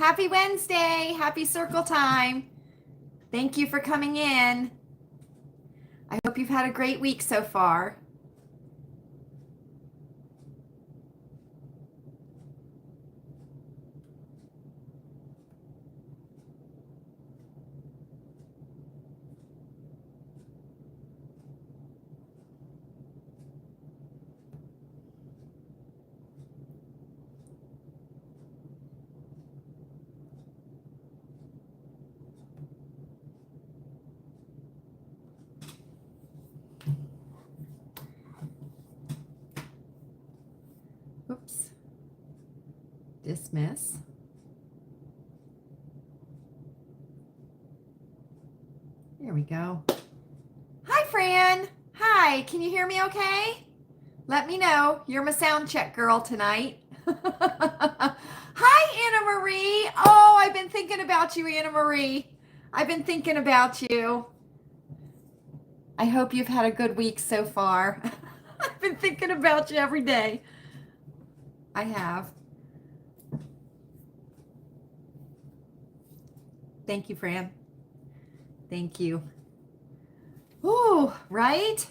Happy Wednesday. Happy circle time. Thank you for coming in. I hope you've had a great week so far. Oops. Dismiss. There we go. Hi, Fran. Hi, can you hear me okay? Let me know. You're my sound check girl tonight. Hi, Anna Marie. Oh, I've been thinking about you, Anna Marie. I've been thinking about you. I hope you've had a good week so far. I've been thinking about you every day. I have. Thank you, Fran. Thank you. Ooh, right?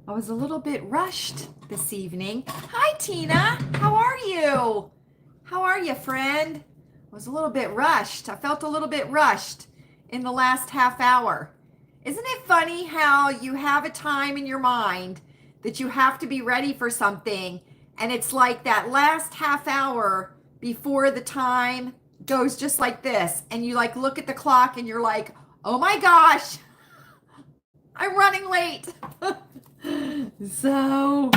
I was a little bit rushed this evening. Hi, Tina. How are you? How are you, friend? I was a little bit rushed. I felt a little bit rushed in the last half hour. Isn't it funny how you have a time in your mind that you have to be ready for something, and it's like that last half hour before the time goes just like this, and you like look at the clock and you're like, oh my gosh, I'm running late. So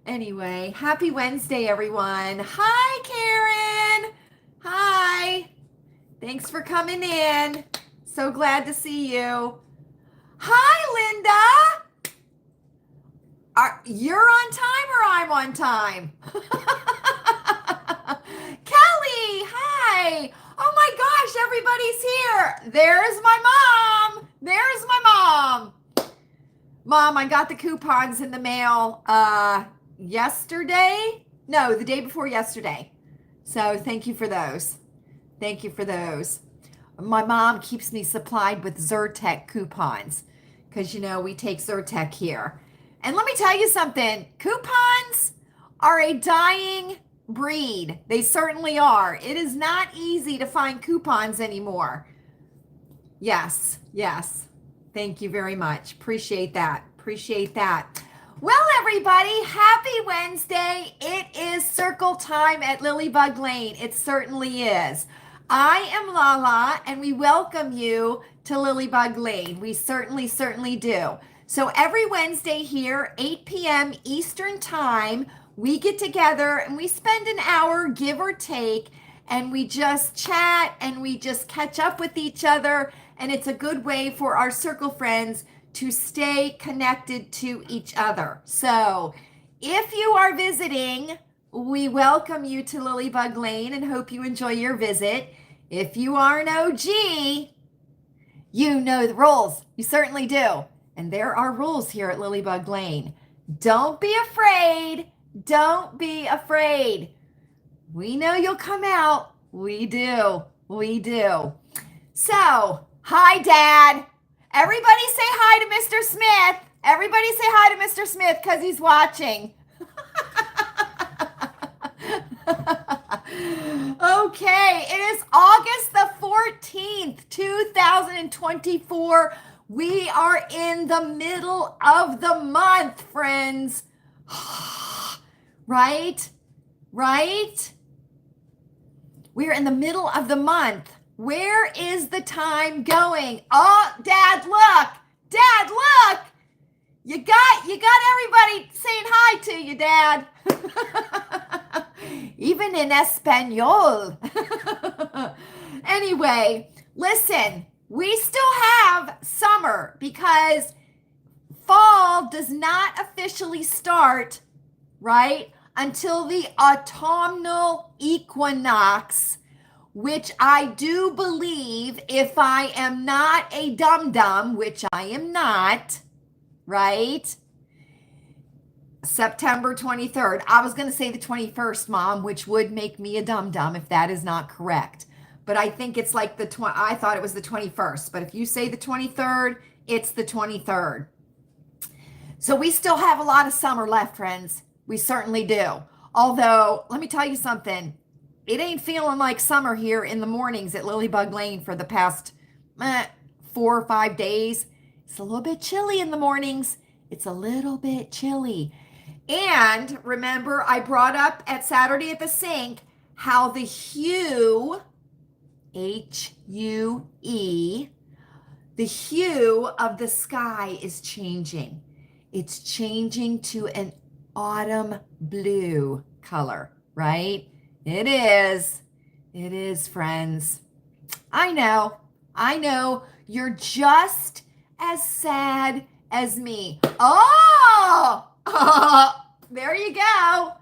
anyway, happy Wednesday, everyone. Hi, Karen. Hi. Thanks for coming in. So glad to see you. Hi, Linda. You're on time or I'm on time? Kelly, hi. Oh my gosh, everybody's here. There's my mom. There's my mom. Mom, I got the coupons in the mail yesterday. No, the day before yesterday. So thank you for those. Thank you for those. My mom keeps me supplied with Zyrtec coupons because, you know, we take Zyrtec here. And let me tell you something, coupons are a dying breed. They certainly are. It is not easy to find coupons anymore. Yes, yes. Thank you very much. Appreciate that. Appreciate that. Well, everybody, happy Wednesday. It is circle time at Lilleybugglane. It certainly is. I am Lala, and we welcome you to Lilleybugglane. We certainly do. So every Wednesday here, 8 p.m. Eastern Time, we get together and we spend an hour, give or take, and we just chat and we just catch up with each other. And it's a good way for our circle friends to stay connected to each other. So if you are visiting, we welcome you to Lilleybugglane and hope you enjoy your visit. If you are an OG, you know the rules. You certainly do. And there are rules here at Lilleybugglane. Don't be afraid. Don't be afraid. We know you'll come out. We do. We do. So, hi, Dad. Everybody say hi to Mr. Smith. Everybody say hi to Mr. Smith because he's watching. Okay, it is August the 14th, 2024. We are in the middle of the month, friends. Right? Right? We're in the middle of the month. Where is the time going? Oh, Dad, look. Dad, look. You got everybody saying hi to you, Dad. Even in Espanol. Anyway, listen, we still have summer because fall does not officially start, right, until the autumnal equinox, which I do believe, if I am not a dum-dum, which I am not, right, September 23rd. I was going to say the 21st, Mom, which would make me a dum-dum if that is not correct. But I think it's like I thought it was the 21st. But if you say the 23rd, it's the 23rd. So we still have a lot of summer left, friends. We certainly do. Although, let me tell you something. It ain't feeling like summer here in the mornings at Lilleybugglane for the past 4 or 5 days. It's a little bit chilly in the mornings. It's a little bit chilly. And remember, I brought up at Saturday at the Sink how the hue, H-U-E, the hue of the sky is changing. It's changing to an autumn blue color, right? It is. It is, friends. I know. You're just as sad as me. Oh! There you go.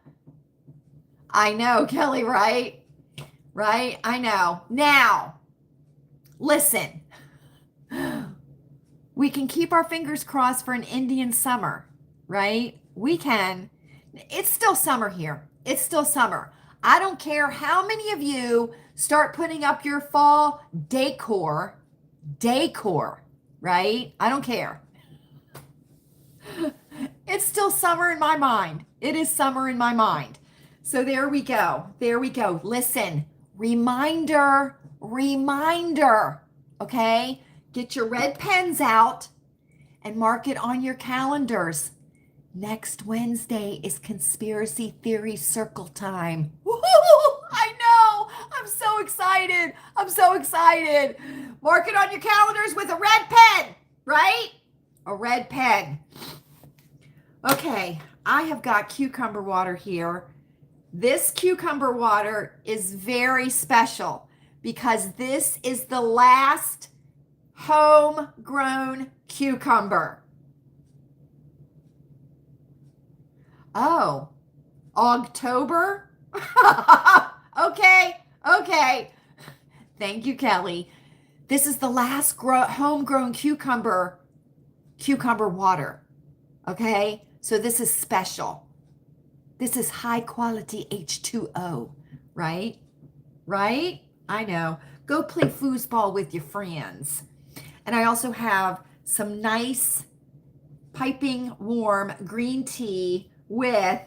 I know, Kelly, right? Right? I know. Now, listen. We can keep our fingers crossed for an Indian summer, right? We can. It's still summer here. It's still summer. I don't care how many of you start putting up your fall decor, right? I don't care. It's still summer in my mind. It is summer in my mind. So there we go. There we go. Listen, reminder, okay? Get your red pens out and mark it on your calendars. Next Wednesday is Conspiracy Theory Circle time. Woo-hoo! I know. I'm so excited. Mark it on your calendars with a red pen, right? A red pen. Okay, I have got cucumber water here. This cucumber water is very special because this is the last homegrown cucumber. Oh, October? Okay. Thank you, Kelly. This is the last homegrown cucumber water. Okay? So this is special. This is high quality H2O, right? Right? I know. Go play foosball with your friends. And I also have some nice piping warm green tea with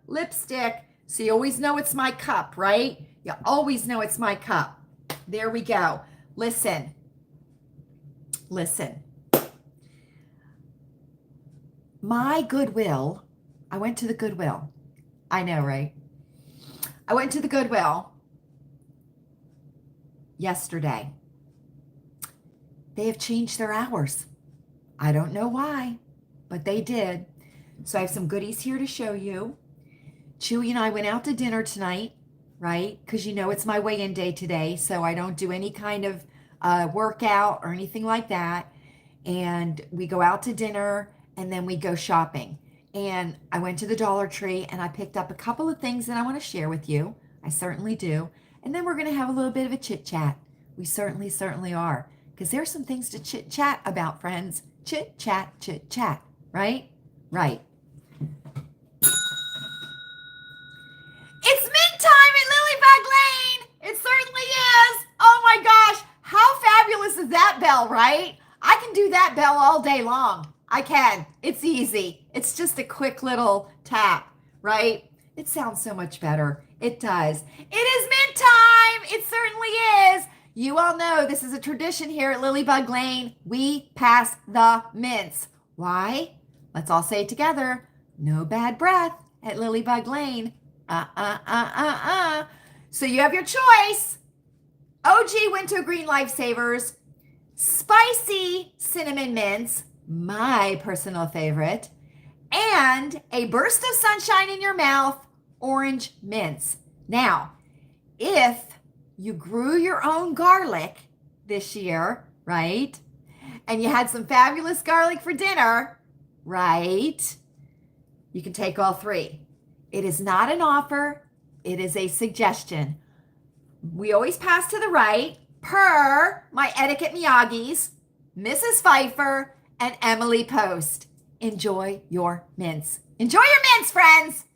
lipstick. So you always know it's my cup, right? You always know it's my cup. There we go. Listen. My Goodwill, I went to the Goodwill. I know, right? I went to the Goodwill yesterday. They have changed their hours. I don't know why, but they did. So I have some goodies here to show you. Chewy and I went out to dinner tonight, right? Because you know it's my weigh-in day today, so I don't do any kind of workout or anything like that. And we go out to dinner and then we go shopping. And I went to the Dollar Tree and I picked up a couple of things that I want to share with you. I certainly do. And then we're going to have a little bit of a chit chat. We certainly are. Because there's some things to chit chat about, friends. Chit chat, right? Right. It's mint time at Lilleybugglane. It certainly is. Oh my gosh. How fabulous is that bell, right? I can do that bell all day long. I can. It's easy. It's just a quick little tap, right? It sounds so much better. It does. It is mint time. It certainly is. You all know this is a tradition here at Lilleybugglane. We pass the mints. Why? Let's all say it together. No bad breath at Lilleybugglane. So you have your choice. OG Wintergreen Lifesavers, spicy cinnamon mints, my personal favorite, and a burst of sunshine in your mouth, orange mints. Now, if you grew your own garlic this year, right? And you had some fabulous garlic for dinner, right? You can take all three. It is not an offer. It is a suggestion. We always pass to the right per my etiquette Miyagi's, Mrs. Pfeiffer, and Emily Post. enjoy your mints. Enjoy your mints, friends.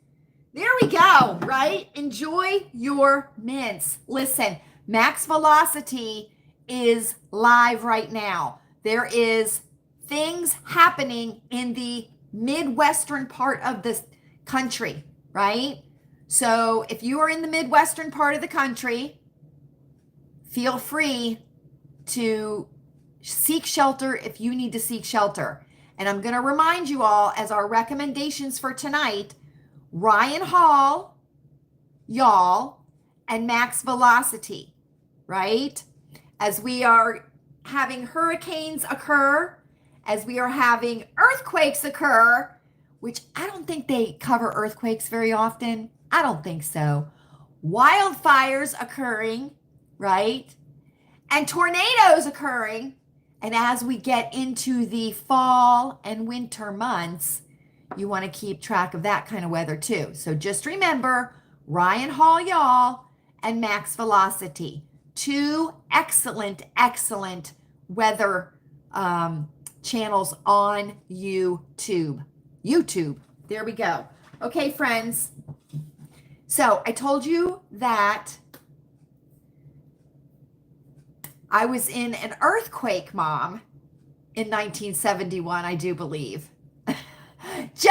There we go, right? Enjoy your mints. Listen, Max Velocity is live right now. There is things happening in the Midwestern part of this country, right? So if you are in the Midwestern part of the country, feel free to seek shelter if you need to seek shelter. And I'm going to remind you all, as our recommendations for tonight, Ryan Hall, y'all, and Max Velocity, right? As we are having hurricanes occur, as we are having earthquakes occur, which I don't think they cover earthquakes very often. I don't think so. Wildfires occurring, right? And tornadoes occurring. And as we get into the fall and winter months, you want to keep track of that kind of weather too. So just remember, Ryan Hall, y'all, and Max Velocity. Two excellent, excellent weather channels on YouTube. There we go. Okay, friends. So I told you that I was in an earthquake, Mom, in 1971, I do believe. Jody!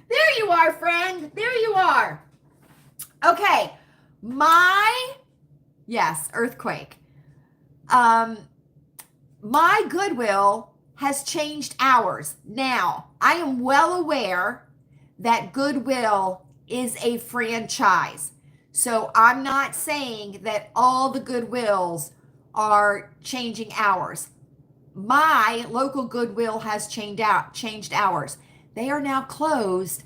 There you are, friend. There you are. Okay. Yes, earthquake. My Goodwill has changed hours. Now, I am well aware that Goodwill is a franchise. So I'm not saying that all the Goodwills are changing hours. My local Goodwill has changed hours. They are now closed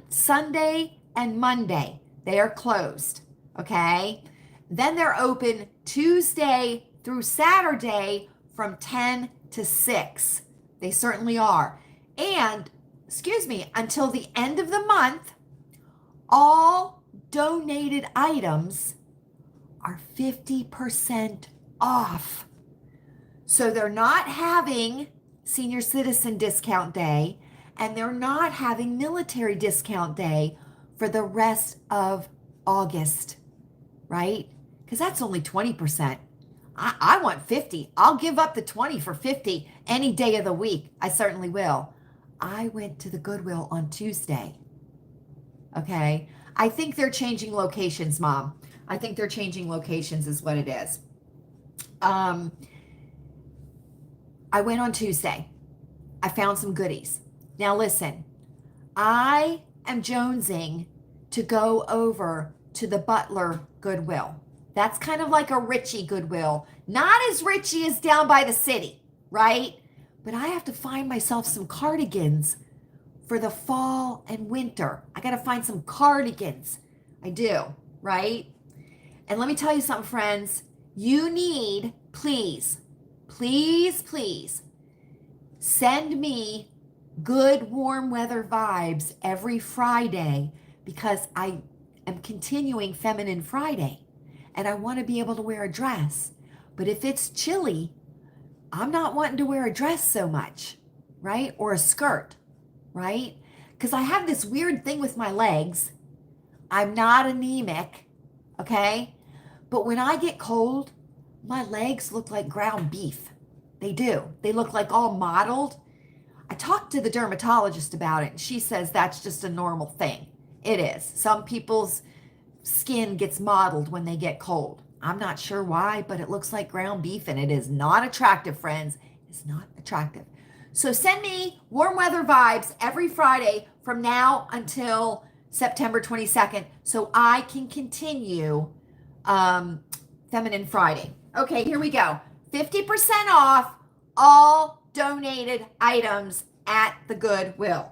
Sunday and Monday. They are closed, okay? Then they're open Tuesday through Saturday from 10 to 6. They certainly are. And, until the end of the month, all donated items are 50% off. So they're not having senior citizen discount day, and they're not having military discount day for the rest of August, right? Because that's only 20%. I want 50. I'll give up the 20 for 50 any day of the week. I certainly will. I went to the Goodwill on Tuesday. Okay. I think they're changing locations, Mom. I think they're changing locations is what it is. I went on Tuesday. I found some goodies. Now listen, I am jonesing to go over to the Butler Goodwill. That's kind of like a Ritchie Goodwill. Not as Ritchie as down by the city, right? But I have to find myself some cardigans for the fall and winter. I got to find some cardigans. I do, right? And let me tell you something, friends. You need, please, send me good warm weather vibes every Friday, because I am continuing Feminine Friday and I want to be able to wear a dress. But if it's chilly, I'm not wanting to wear a dress so much, right? Or a skirt, right? Because I have this weird thing with my legs. I'm not anemic, okay? But when I get cold, my legs look like ground beef. They do. They look like all mottled. I talked to the dermatologist about it, and she says that's just a normal thing. It is. Some people's skin gets mottled when they get cold. I'm not sure why, but it looks like ground beef, and it is not attractive, friends. It's not attractive. So send me warm weather vibes every Friday from now until September 22nd so I can continue Feminine Friday. Okay, here we go. 50% off all donated items at the Goodwill.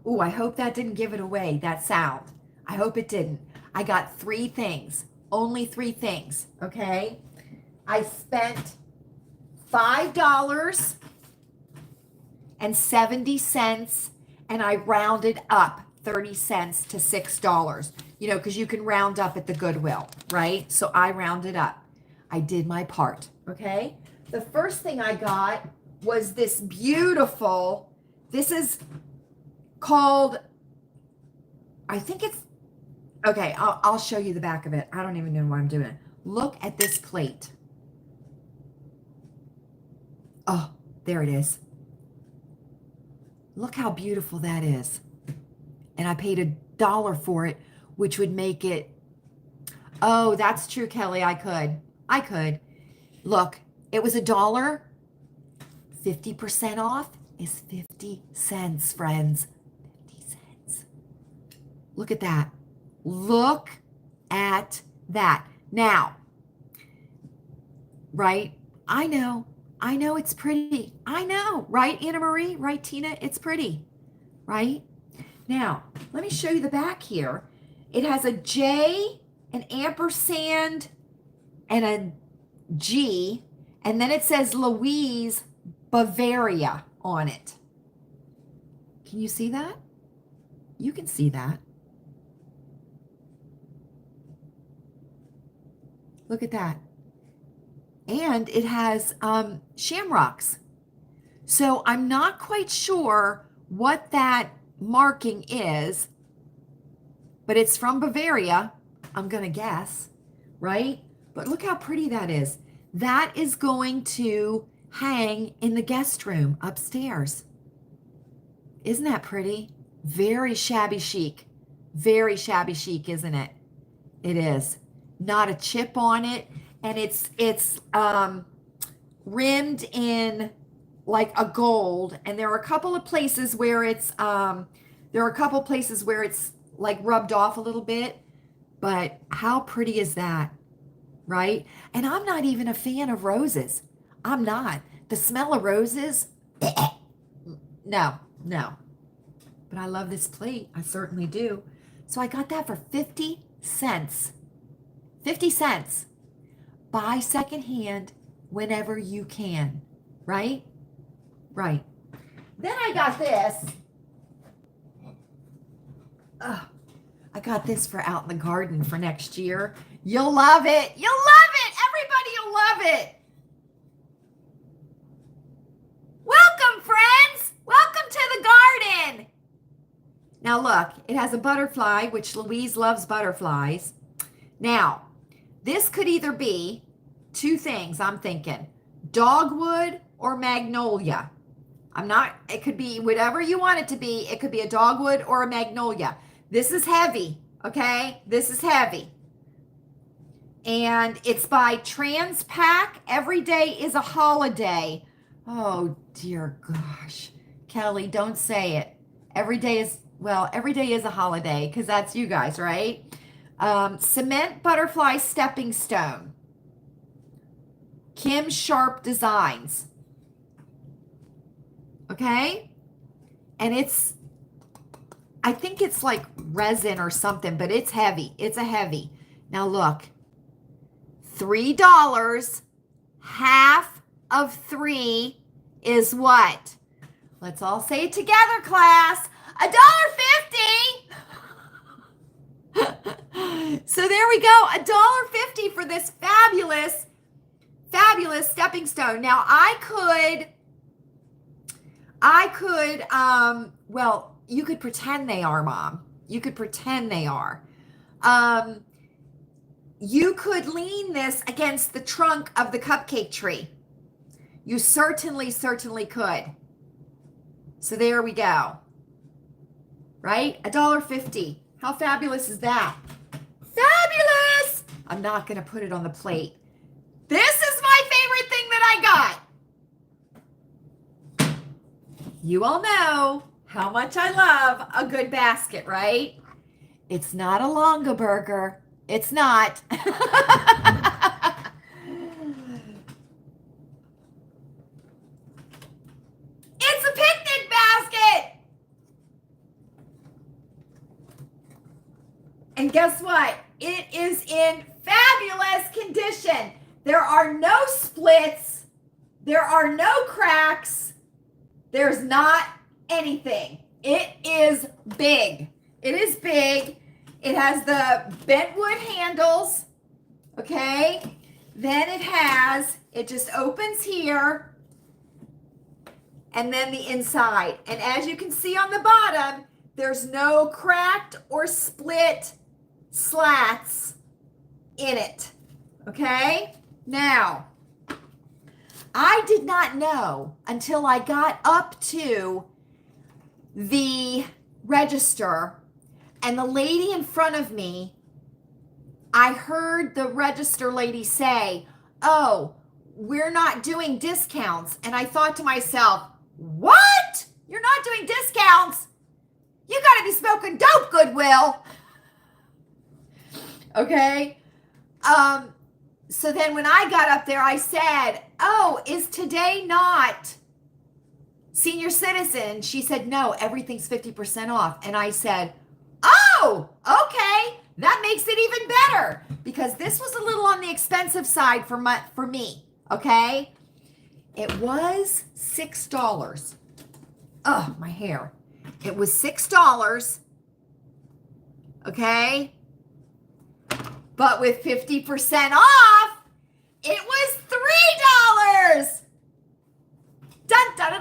Ooh, I hope that didn't give it away, that sound. I hope it didn't. I got 3 things, only 3 things, okay? I spent $5.70 and I rounded up 30 cents to $6, because you can round up at the Goodwill, right? So I rounded up. I did my part, okay? The first thing I got was this beautiful, this is called, I think it's, okay, I'll show you the back of it. I don't even know why I'm doing it. Look at this plate. Oh, there it is. Look how beautiful that is. And I paid $1 for it, which would make it, oh, that's true, Kelly. I could. Look, it was $1. 50% off is 50 cents, friends. 50 cents. Look at that. Look at that. Now, right? I know it's pretty. I know, right, Anna Marie? Right, Tina? It's pretty, right? Now, let me show you the back here. It has a J, an ampersand, and a G, and then it says Louise Bavaria on it. Can you see that? You can see that. Look at that. And it has shamrocks. So I'm not quite sure what that marking is, but it's from Bavaria, I'm going to guess, right? But look how pretty that is. That is going to hang in the guest room upstairs. Isn't that pretty? Very shabby chic. Very shabby chic, isn't it? It is. Not a chip on it. And it's rimmed in like a gold. And there are a couple of places where it's like rubbed off a little bit. But how pretty is that? Right? And I'm not even a fan of roses. I'm not. The smell of roses, no. But I love this plate. I certainly do. So I got that for 50 cents. 50 cents. Buy secondhand whenever you can. Right? Right. Then I got this. I got this for out in the garden for next year. You'll love it. You'll love it. Everybody will love it. Welcome, friends. Welcome to the garden. Now look, it has a butterfly, which Louise loves butterflies. Now, this could either be two things, I'm thinking. Dogwood or magnolia. It could be whatever you want it to be. It could be a dogwood or a magnolia. This is heavy, okay? This is heavy. And it's by Transpac. Every day is a holiday. Oh, dear gosh. Kelly, don't say it. Every day is a holiday because that's you guys, right? Cement Butterfly Stepping Stone. Kim Sharp Designs. Okay? And I think it's like resin or something, but it's heavy. It's a heavy. Now look, $3, half of 3 is what? Let's all say it together, class. $1.50. So there we go. $1.50 for this fabulous, fabulous stepping stone. Now I could, well, you could pretend they are, Mom. You could pretend they are. You could lean this against the trunk of the cupcake tree. You certainly could. So there we go. Right? $1.50. How fabulous is that? Fabulous! I'm not going to put it on the plate. This is my favorite thing that I got. You all know how much I love a good basket, right? It's not a Longa burger. It's not. It's a picnic basket. And guess what? It is in fabulous condition. There are no splits. There are no cracks. There's not anything. It is big. It is big. It has the bentwood handles, okay? Then it just opens here and then the inside. And as you can see on the bottom, there's no cracked or split slats in it. Okay? Now, I did not know until I got up to the register and the lady in front of me, I heard the register lady say, "Oh, we're not doing discounts." And I thought to myself, "What? You're not doing discounts? You got to be smoking dope, Goodwill." Okay? So then when I got up there, I said, "Oh, is today not senior citizen?" She said, "No, everything's 50% off." And I said, "Oh, okay. That makes it even better," because this was a little on the expensive side for me, okay? It was $6. Oh, my hair. It was $6, okay? But with 50% off, it was $3. Dun, da, da,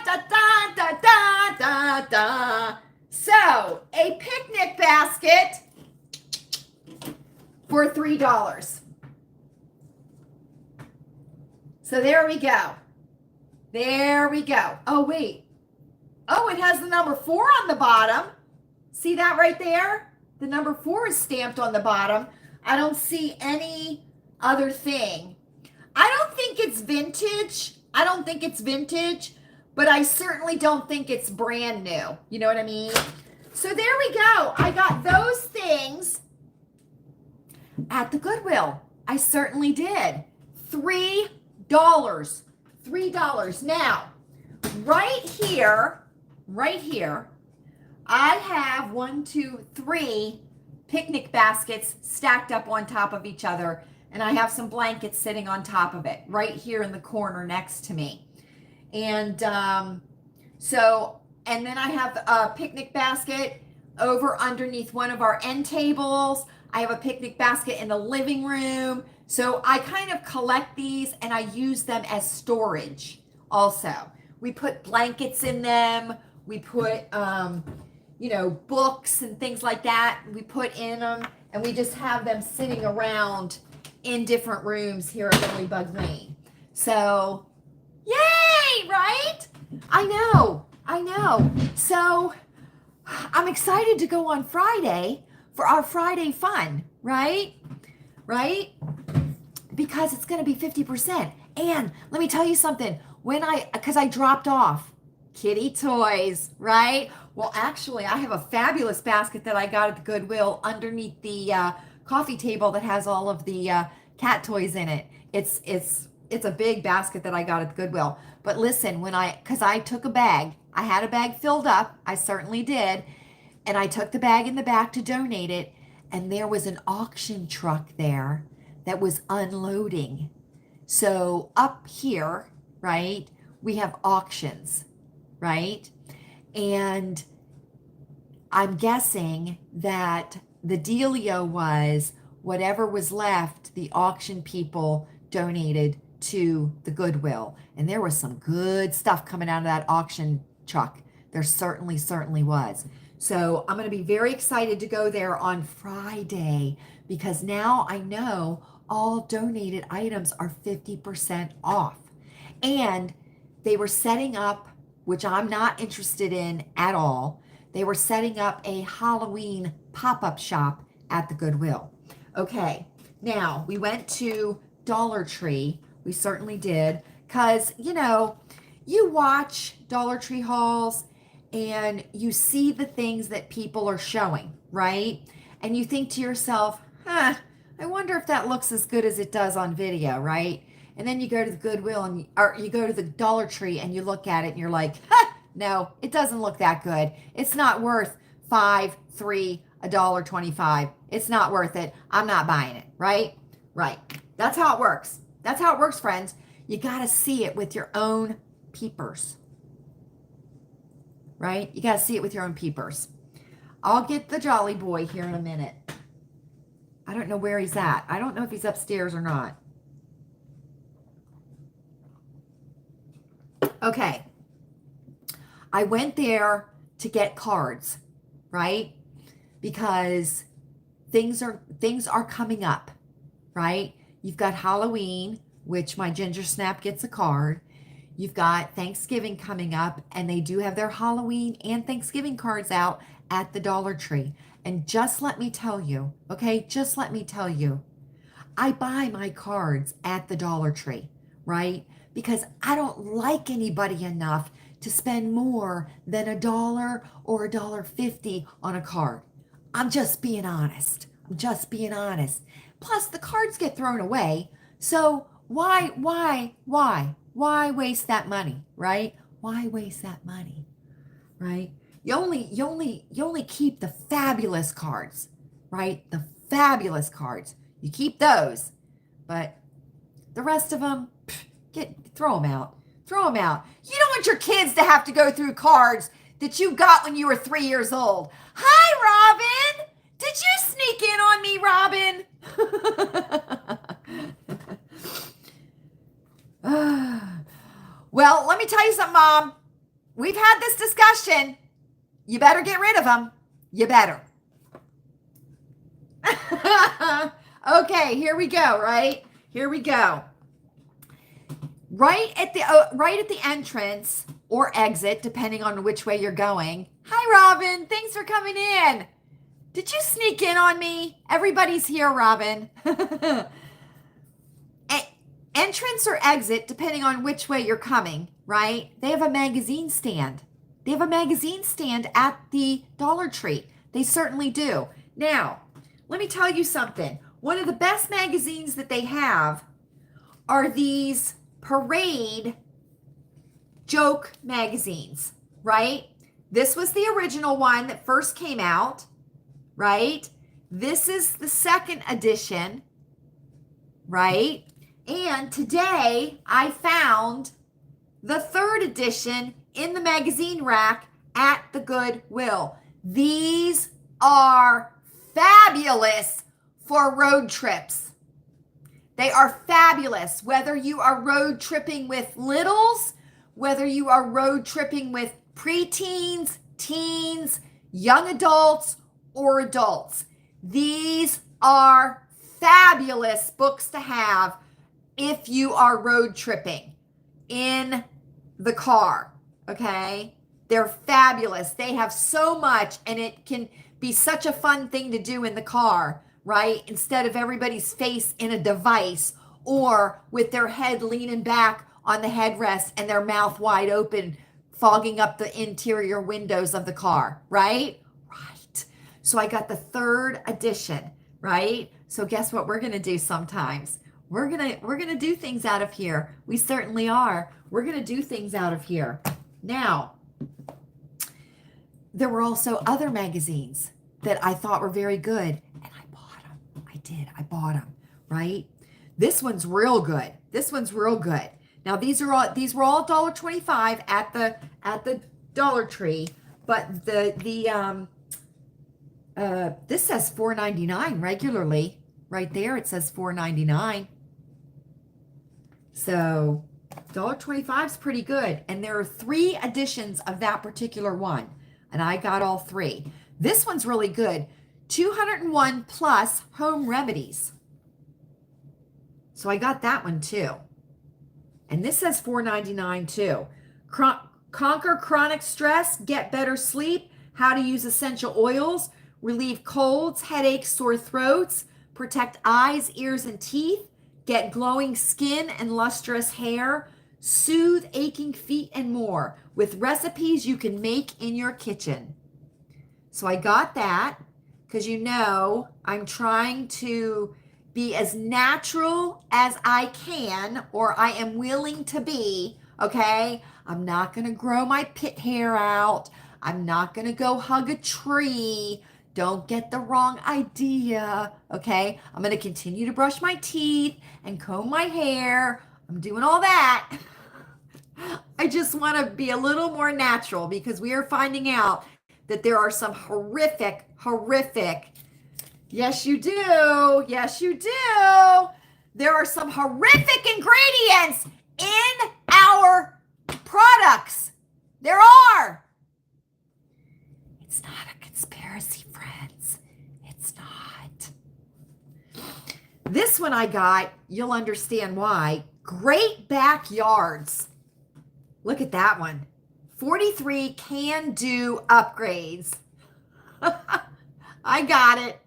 da, da, da, da, da, da. So, a picnic basket for $3. So there we go. There we go. Oh, wait. Oh, it has the number 4 on the bottom. See that right there? The number 4 is stamped on the bottom. I don't see any other thing. I don't think it's vintage. I don't think it's vintage, but I certainly don't think it's brand new. You know what I mean? So there we go. I got those things at the Goodwill. I certainly did. $3. $3. Now, right here, I have 1, 2, 3 picnic baskets stacked up on top of each other, and I have some blankets sitting on top of it right here in the corner next to me. And and then I have a picnic basket over underneath one of our end tables. I have a picnic basket in the living room. So I kind of collect these and I use them as storage also. We put blankets in them. We put, books and things like that. We put in them and we just have them sitting around in different rooms here at Lilleybugglane. So, yay, right? I know. So I'm excited to go on Friday for our Friday fun, right? Because it's going to be 50%. And let me tell you something. Because I dropped off kitty toys, right? Well, actually, I have a fabulous basket that I got at the Goodwill underneath the coffee table that has all of the cat toys in it. It's a big basket that I got at the Goodwill. But listen, because I took a bag, I had a bag filled up. I certainly did. And I took the bag in the back to donate it. And there was an auction truck there that was unloading. So up here, right, we have auctions, right? And I'm guessing that the dealio was whatever was left, the auction people donated to the Goodwill. And there was some good stuff coming out of that auction truck. There certainly was. So I'm going to be very excited to go there on Friday because now I know all donated items are 50% off. And they were setting up, which I'm not interested in at all, they were setting up a Halloween pop-up shop at the Goodwill. Okay, now we went to Dollar Tree. We certainly did because, you watch Dollar Tree hauls and you see the things that people are showing, right? And you think to yourself, I wonder if that looks as good as it does on video, right? And then you go to the Goodwill or you go to the Dollar Tree and you look at it and you're like, no, it doesn't look that good. It's not worth $5, $3, $1.25. It's not worth it. I'm not buying it, right? Right. That's how it works. That's how it works, friends. You got to see it with your own peepers. Right? You got to see it with your own peepers. I'll get the Jolly Boy here in a minute. I don't know where he's at. I don't know if he's upstairs or not. Okay. I went there to get cards, right? Because things are coming up, right? You've got Halloween, which my Ginger Snap gets a card. You've got Thanksgiving coming up, and they do have their Halloween and Thanksgiving cards out at the Dollar Tree. And just let me tell you, okay, just let me tell you, I buy my cards at the Dollar Tree, right? Because I don't like anybody enough to spend more than $1 or $1.50 on a card. I'm just being honest. I'm just being honest. Plus, the cards get thrown away. So why waste that money, right? Why waste that money, right? You only keep the fabulous cards, right? The fabulous cards. You keep those, but the rest of them, throw them out. Throw them out. You don't want your kids to have to go through cards that you got when you were 3 years old. Hi, Robin. Did you sneak in on me, Robin? Well, let me tell you something, Mom. We've had this discussion. You better get rid of them. You better. Okay, here we go, right? Here we go. Right at the entrance or exit, depending on which way you're going. Hi, Robin. Thanks for coming in. Did you sneak in on me? Everybody's here, Robin. Entrance or exit, depending on which way you're coming, right? They have a magazine stand. They have a magazine stand at the Dollar Tree. They certainly do. Now, let me tell you something. One of the best magazines that they have are these parade joke magazines, right? This was the original one that first came out, right? This is the second edition, right? And today I found the third edition in the magazine rack at the Goodwill. These are fabulous for road trips. They are fabulous, whether you are road tripping with littles, whether you are road tripping with preteens, teens, young adults, or adults. These are fabulous books to have if you are road tripping in the car, okay? They're fabulous. They have so much, and it can be such a fun thing to do in the car, right? Instead of everybody's face in a device or with their head leaning back on the headrest and their mouth wide open, fogging up the interior windows of the car, right? Right. So I got the third edition, right? So guess what we're going to do sometimes? We're going to do things out of here. We certainly are. We're going to do things out of here. Now, there were also other magazines that I thought were very good, and I bought them. I did. I bought them, right? This one's real good. This one's real good. Now, these were all $1.25 at the Dollar Tree, but this says $4.99 regularly. Right there, it says $4.99. So $1.25 is pretty good. And there are 3 editions of that particular one. And I got all 3. This one's really good. 201 plus home remedies. So I got that one too. And this says $4.99 too. Conquer chronic stress, get better sleep, how to use essential oils, relieve colds, headaches, sore throats, protect eyes, ears, and teeth, get glowing skin and lustrous hair, soothe aching feet, and more with recipes you can make in your kitchen. So I got that because I'm trying to be as natural as I can, or I am willing to be, okay? I'm not going to grow my pit hair out. I'm not going to go hug a tree. Don't get the wrong idea, okay? I'm going to continue to brush my teeth and comb my hair. I'm doing all that. I just want to be a little more natural because we are finding out that there are some horrific, yes, you do. Yes, you do. There are some horrific ingredients in our products. There are. It's not a conspiracy, friends. It's not. This one I got, you'll understand why. Great backyards. Look at that one. 43 can-do upgrades. I got it.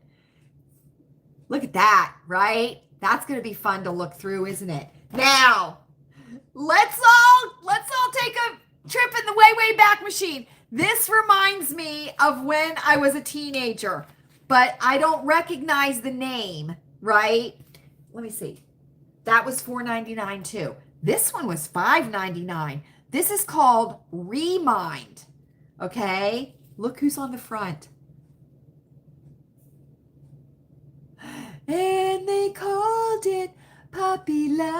Look at that, right? That's going to be fun to look through, isn't it? Now, let's all take a trip in the way back machine. This reminds me of when I was a teenager, but I don't recognize the name, right? Let me see. That was $4.99 too. This one was $5.99. This is called Remind. Okay? Look who's on the front. And they called it Puppy Love,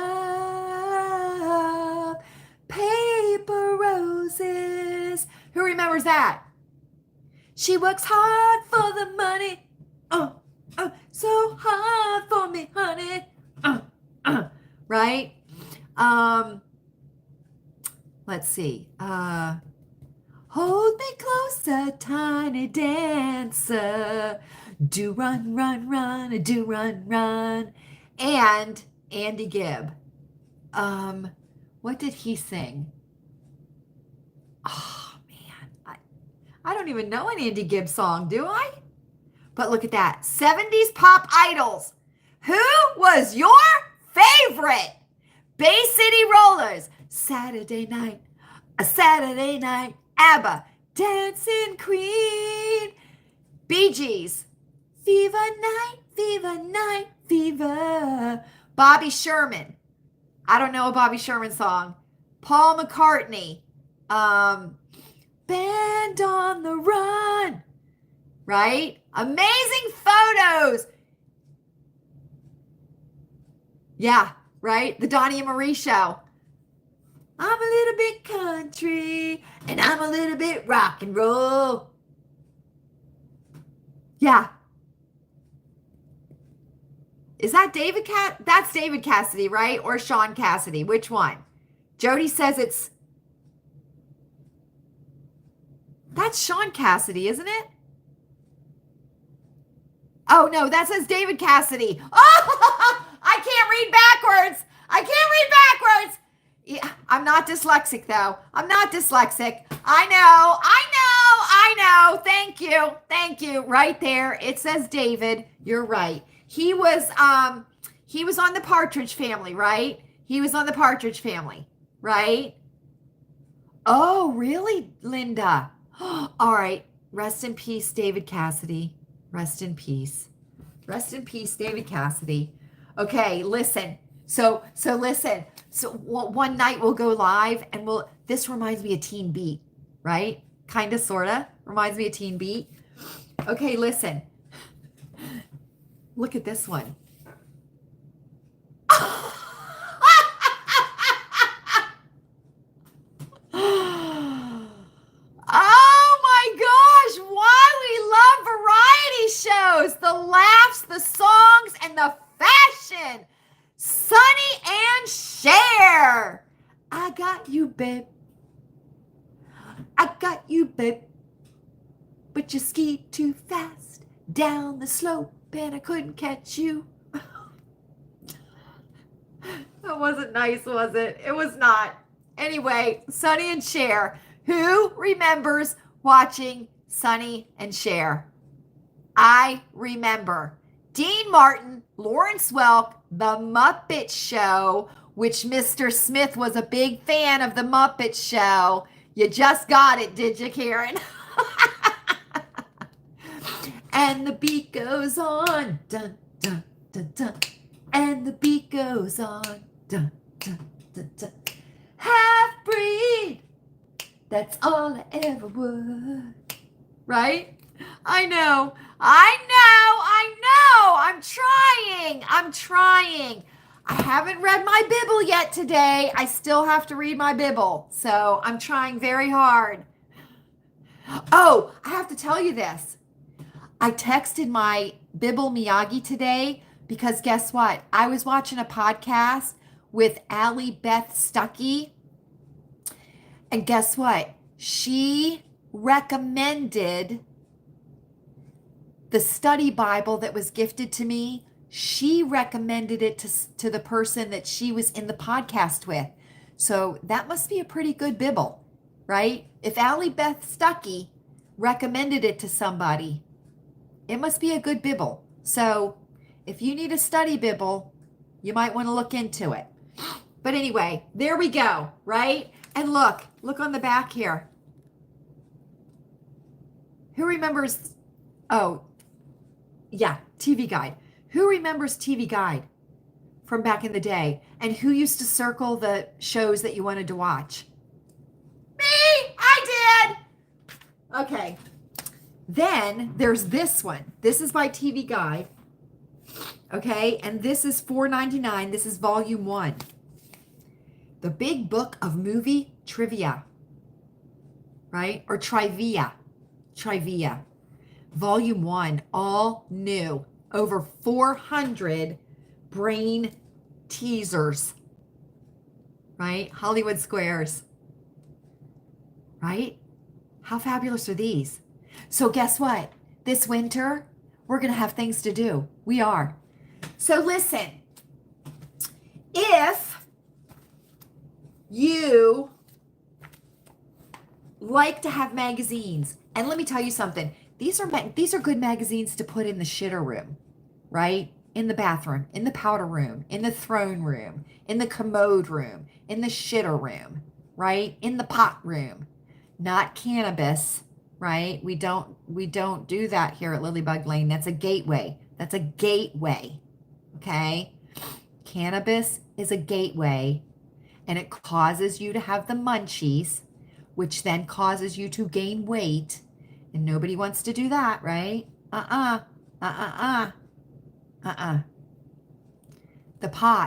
Paper Roses. Who remembers that? She works hard for the money. So hard for me, honey. Right? Let's see. Hold me closer, tiny dancer. Do run, run, run, do run, run. And Andy Gibb. What did he sing? Oh, man. I don't even know an Andy Gibb song, do I? But look at that. 70s pop idols. Who was your favorite? Bay City Rollers. Saturday night. A Saturday night. ABBA. Dancing Queen. Bee Gees. Fever night, fever night, fever. Bobby Sherman. I don't know a Bobby Sherman song. Paul McCartney. Band on the Run. Right? Amazing photos. Yeah, right? The Donnie and Marie show. I'm a little bit country and I'm a little bit rock and roll. Yeah. Is that David That's David Cassidy, right? Or Sean Cassidy? Which one? Jody says it's... That's Sean Cassidy, isn't it? Oh, no, that says David Cassidy. Oh, I can't read backwards. I can't read backwards. Yeah, I'm not dyslexic, though. I'm not dyslexic. I know. Thank you. Right there. It says David. You're right. He was on the Partridge Family, right? He was on the Partridge Family, right? Oh, really, Linda? All right. Rest in peace, David Cassidy. Rest in peace. Rest in peace, David Cassidy. Okay, listen. So listen. So one night we'll go live and this reminds me of Teen Beat, right? Kind of, sort of. Reminds me of Teen Beat. Okay, listen. Look at this one. Oh my gosh, why we love variety shows. The laughs, the songs, and the fashion. Sonny and Cher. I got you, babe. I got you, babe. But you skied too fast down the slope and I couldn't catch you. That wasn't nice, was it? It was not. Anyway, Sonny and Cher. Who remembers watching Sonny and Cher? I remember. Dean Martin, Lawrence Welk, The Muppet Show, which Mr. Smith was a big fan of The Muppet Show. You just got it, did you, Karen? And the beat goes on. Dun, dun, dun, dun. And the beat goes on. Dun, dun, dun, dun. Half-breed. That's all I ever would. Right? I know. I'm trying. I haven't read my Bible yet today. I still have to read my Bible. So I'm trying very hard. Oh, I have to tell you this. I texted my Bible Miyagi today because guess what? I was watching a podcast with Allie Beth Stuckey. And guess what? She recommended the study Bible that was gifted to me. She recommended it to the person that she was in the podcast with. So that must be a pretty good Bible, right? If Allie Beth Stuckey recommended it to somebody, it must be a good Bible. So if you need a study Bible, you might want to look into it. But anyway, there we go, right? And look on the back here. Who remembers? Oh, yeah, TV Guide. Who remembers TV Guide from back in the day? And who used to circle the shows that you wanted to watch? Me! I did! Okay. Then there's this one. This is by TV Guide. Okay, and this is $4.99. This is volume 1. The Big Book of Movie Trivia. Right? Or Trivia. Trivia. Volume 1, all new. Over 400 brain teasers. Right? Hollywood Squares. Right? How fabulous are these? So guess what? This winter, we're going to have things to do. We are. So listen, if you like to have magazines, and let me tell you something, these are good magazines to put in the shitter room, right? In the bathroom, in the powder room, in the throne room, in the commode room, in the shitter room, right? In the pot room. Not cannabis, right? We don't do that here at Lilleybugglane. That's a gateway. That's a gateway. Okay? Cannabis is a gateway, and it causes you to have the munchies, which then causes you to gain weight, and nobody wants to do that, right? The potty,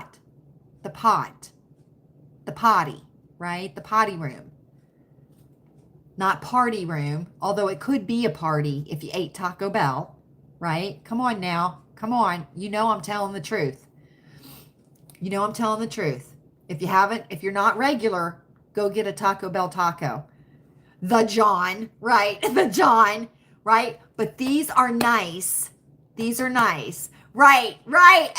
right? The potty room. Not party room, although it could be a party if you ate Taco Bell, right? Come on now. Come on. You know I'm telling the truth. You know I'm telling the truth. If you're not regular, go get a Taco Bell taco. The John, right? The John, right? But these are nice. These are nice. Right.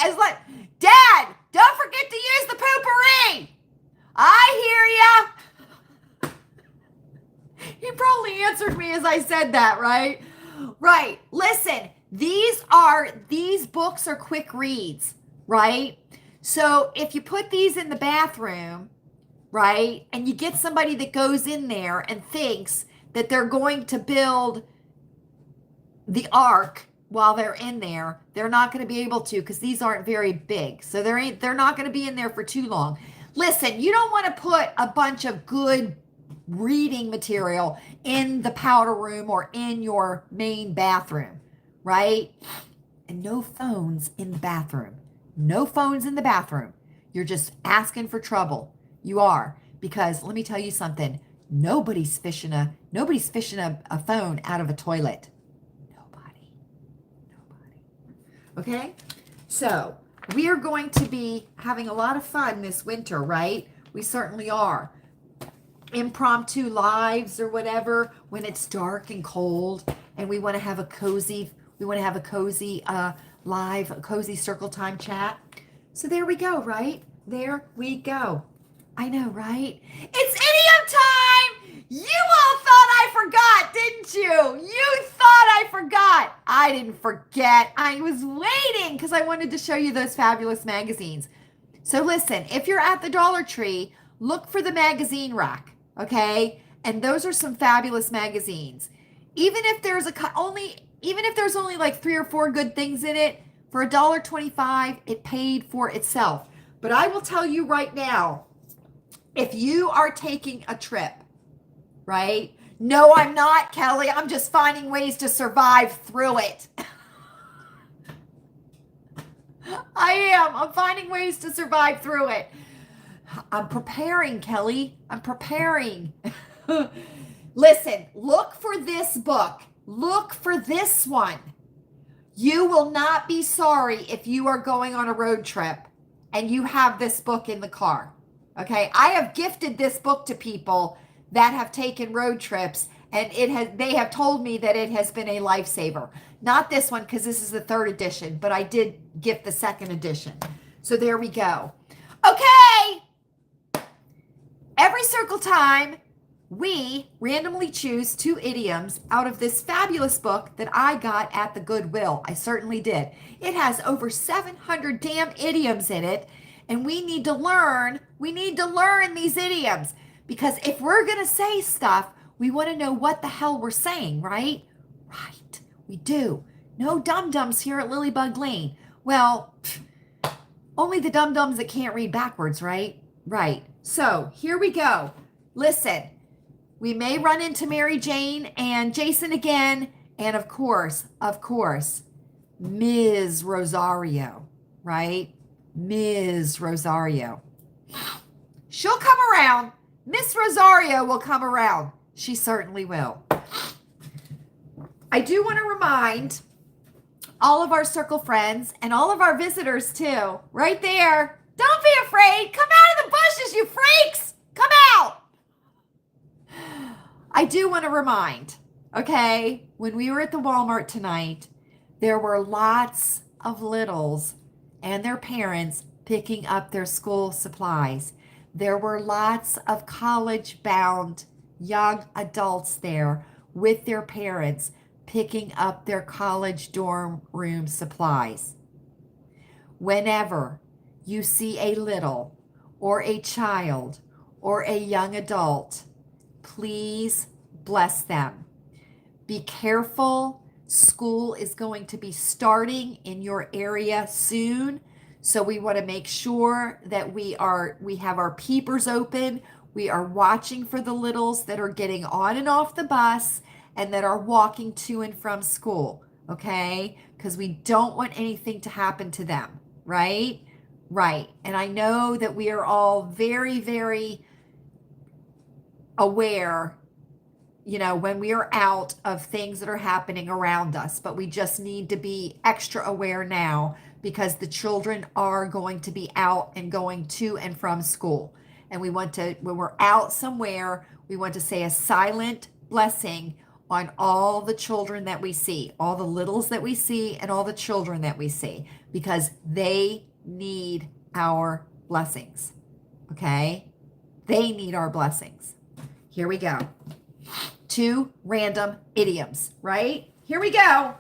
As like, Dad, don't forget to use the poopery. I hear ya. He probably answered me as I said that, right? Right. Listen, these books are quick reads, right? So if you put these in the bathroom, right, and you get somebody that goes in there and thinks that they're going to build the ark while they're in there, they're not going to be able to, because these aren't very big. So they're not going to be in there for too long. Listen, you don't want to put a bunch of good reading material in the powder room or in your main bathroom, right? And no phones in the bathroom. No phones in the bathroom. You're just asking for trouble. You are. Because let me tell you something. Nobody's fishing a phone out of a toilet. Nobody. Okay? So we are going to be having a lot of fun this winter, right? We certainly are. Impromptu lives or whatever when it's dark and cold and we want to have a cozy live, a cozy circle time chat. So there we go, right? There we go. I know, right? It's idiom time! You all thought I forgot, didn't you? You thought I forgot. I didn't forget. I was waiting because I wanted to show you those fabulous magazines. So listen, if you're at the Dollar Tree, look for the magazine rack, okay? And those are some fabulous magazines. Even if there's only like 3 or 4 good things in it, for $1.25, it paid for itself. But I will tell you right now, if you are taking a trip, right? No, I'm not, Kelly. I'm just finding ways to survive through it. I am. I'm finding ways to survive through it. I'm preparing, Kelly. I'm preparing. Listen, look for this book. Look for this one. You will not be sorry if you are going on a road trip and you have this book in the car. Okay? I have gifted this book to people that have taken road trips, and they have told me that it has been a lifesaver. Not this one, because this is the 3rd edition, but I did get the 2nd edition. So there we go. Okay. Every circle time, we randomly choose 2 idioms out of this fabulous book that I got at the Goodwill. I certainly did. It has over 700 damn idioms in it, and we need to learn these idioms, because if we're going to say stuff, we want to know what the hell we're saying, right? Right. We do. No dum-dums here at Lilleybugglane. Well, only the dum-dums that can't read backwards, right? Right. So here we go. Listen, we may run into Mary Jane and Jason again. And of course, Ms. Rosario, right? Ms. Rosario. She'll come around. Miss Rosario will come around. She certainly will. I do want to remind all of our circle friends and all of our visitors too, right there. Don't be afraid. Come out of the bushes, you freaks. Come out. I do want to remind, okay, when we were at the Walmart tonight, there were lots of littles and their parents picking up their school supplies. There were lots of college-bound young adults there with their parents picking up their college dorm room supplies. Whenever you see a little or a child or a young adult, please bless them. Be careful. School is going to be starting in your area soon. So we want to make sure that we have our peepers open. We are watching for the littles that are getting on and off the bus and that are walking to and from school, okay? Because we don't want anything to happen to them, right? Right. And I know that we are all very, very aware, you know, when we are out of things that are happening around us, but we just need to be extra aware now because the children are going to be out and going to and from school. And we want to, when we're out somewhere, we want to say a silent blessing on all the children that we see, all the littles that we see, and all the children that we see, because they need our blessings, okay? They need our blessings. Here we go. 2 random idioms, right? Here we go.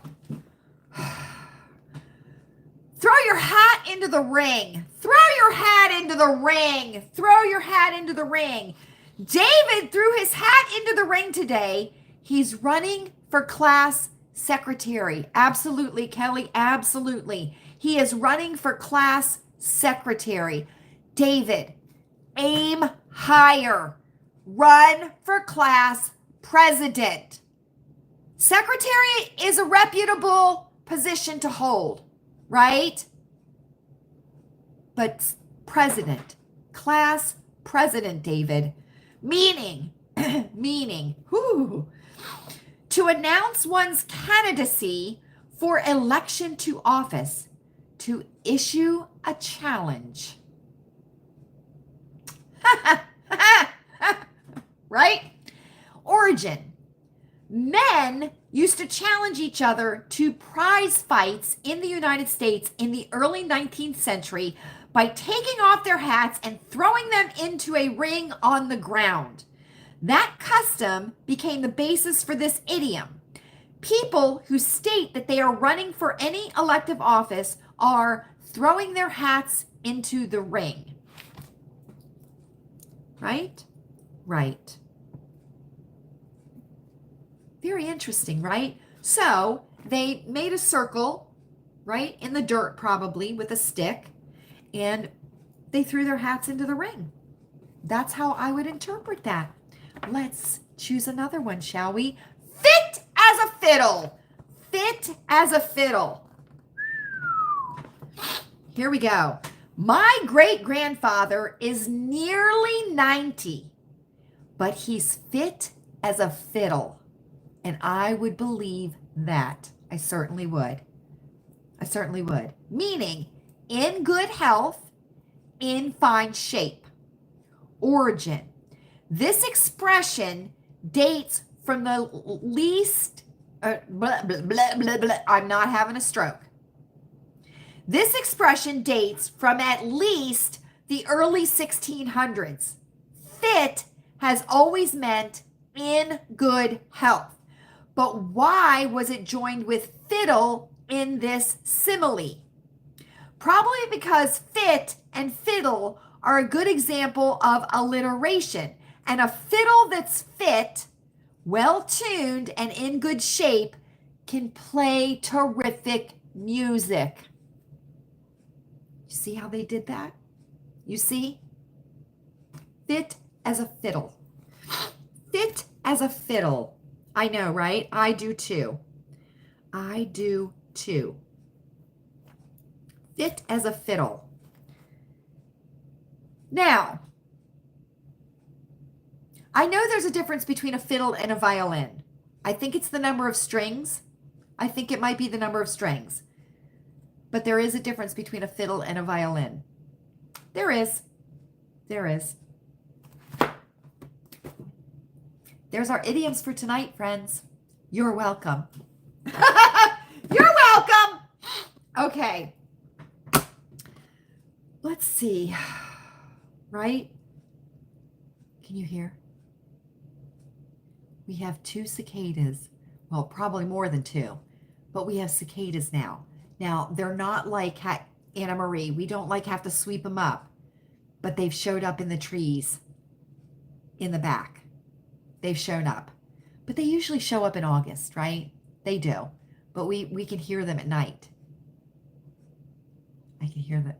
Throw your hat into the ring. Throw your hat into the ring. Throw your hat into the ring. David threw his hat into the ring today. He's running for class secretary. Absolutely, Kelly, absolutely. He is running for class secretary. David, aim higher. Run for class president. Secretary is a reputable position to hold, right? But president, class president, David, meaning, to announce one's candidacy for election to office, to issue a challenge. Right? Origin. Men used to challenge each other to prize fights in the United States in the early 19th century by taking off their hats and throwing them into a ring on the ground. That custom became the basis for this idiom. People who state that they are running for any elective office are throwing their hats into the ring. Right? Right. Very interesting, right? So they made a circle, right, in the dirt probably with a stick, and they threw their hats into the ring. That's how I would interpret that. Let's choose another one, shall we? Fit as a fiddle. Fit as a fiddle. Here we go. My great-grandfather is nearly 90, but he's fit as a fiddle. And I would believe that. I certainly would. I certainly would. Meaning, in good health, in fine shape. Origin. This expression dates from the least, blah, blah, blah, blah, blah. I'm not having a stroke. This expression dates from at least the early 1600s. Fit has always meant in good health. But why was it joined with fiddle in this simile? Probably because fit and fiddle are a good example of alliteration. And a fiddle that's fit, well-tuned, and in good shape can play terrific music. You see how they did that? You see? Fit as a fiddle. Fit as a fiddle. I know, right? I do too. I do too. Fit as a fiddle. Now, I know there's a difference between a fiddle and a violin. I think it's the number of strings. I think it might be the number of strings. But there is a difference between a fiddle and a violin. There is. There is. There's our idioms for tonight, friends. You're welcome. You're welcome. Okay. Let's see. Right? Can you hear? We have 2 cicadas. Well, probably more than 2. But we have cicadas now. Now, they're not like Anna Marie. We don't like have to sweep them up. But they've showed up in the trees in the back. They've shown up. But they usually show up in August, right? They do. But we can hear them at night. I can hear them.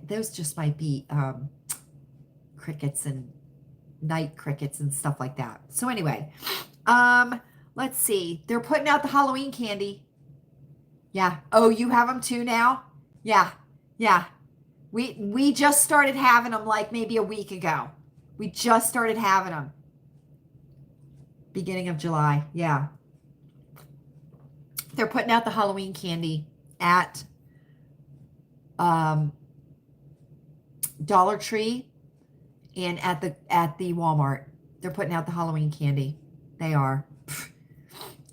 Those just might be crickets and night crickets and stuff like that. So anyway, let's see. They're putting out the Halloween candy. Yeah. Oh, you have them too now? Yeah. Yeah. We just started having them like maybe a week ago. We just started having them. Beginning of July. Yeah. They're putting out the Halloween candy at Dollar Tree and at the Walmart. They're putting out the Halloween candy. They are.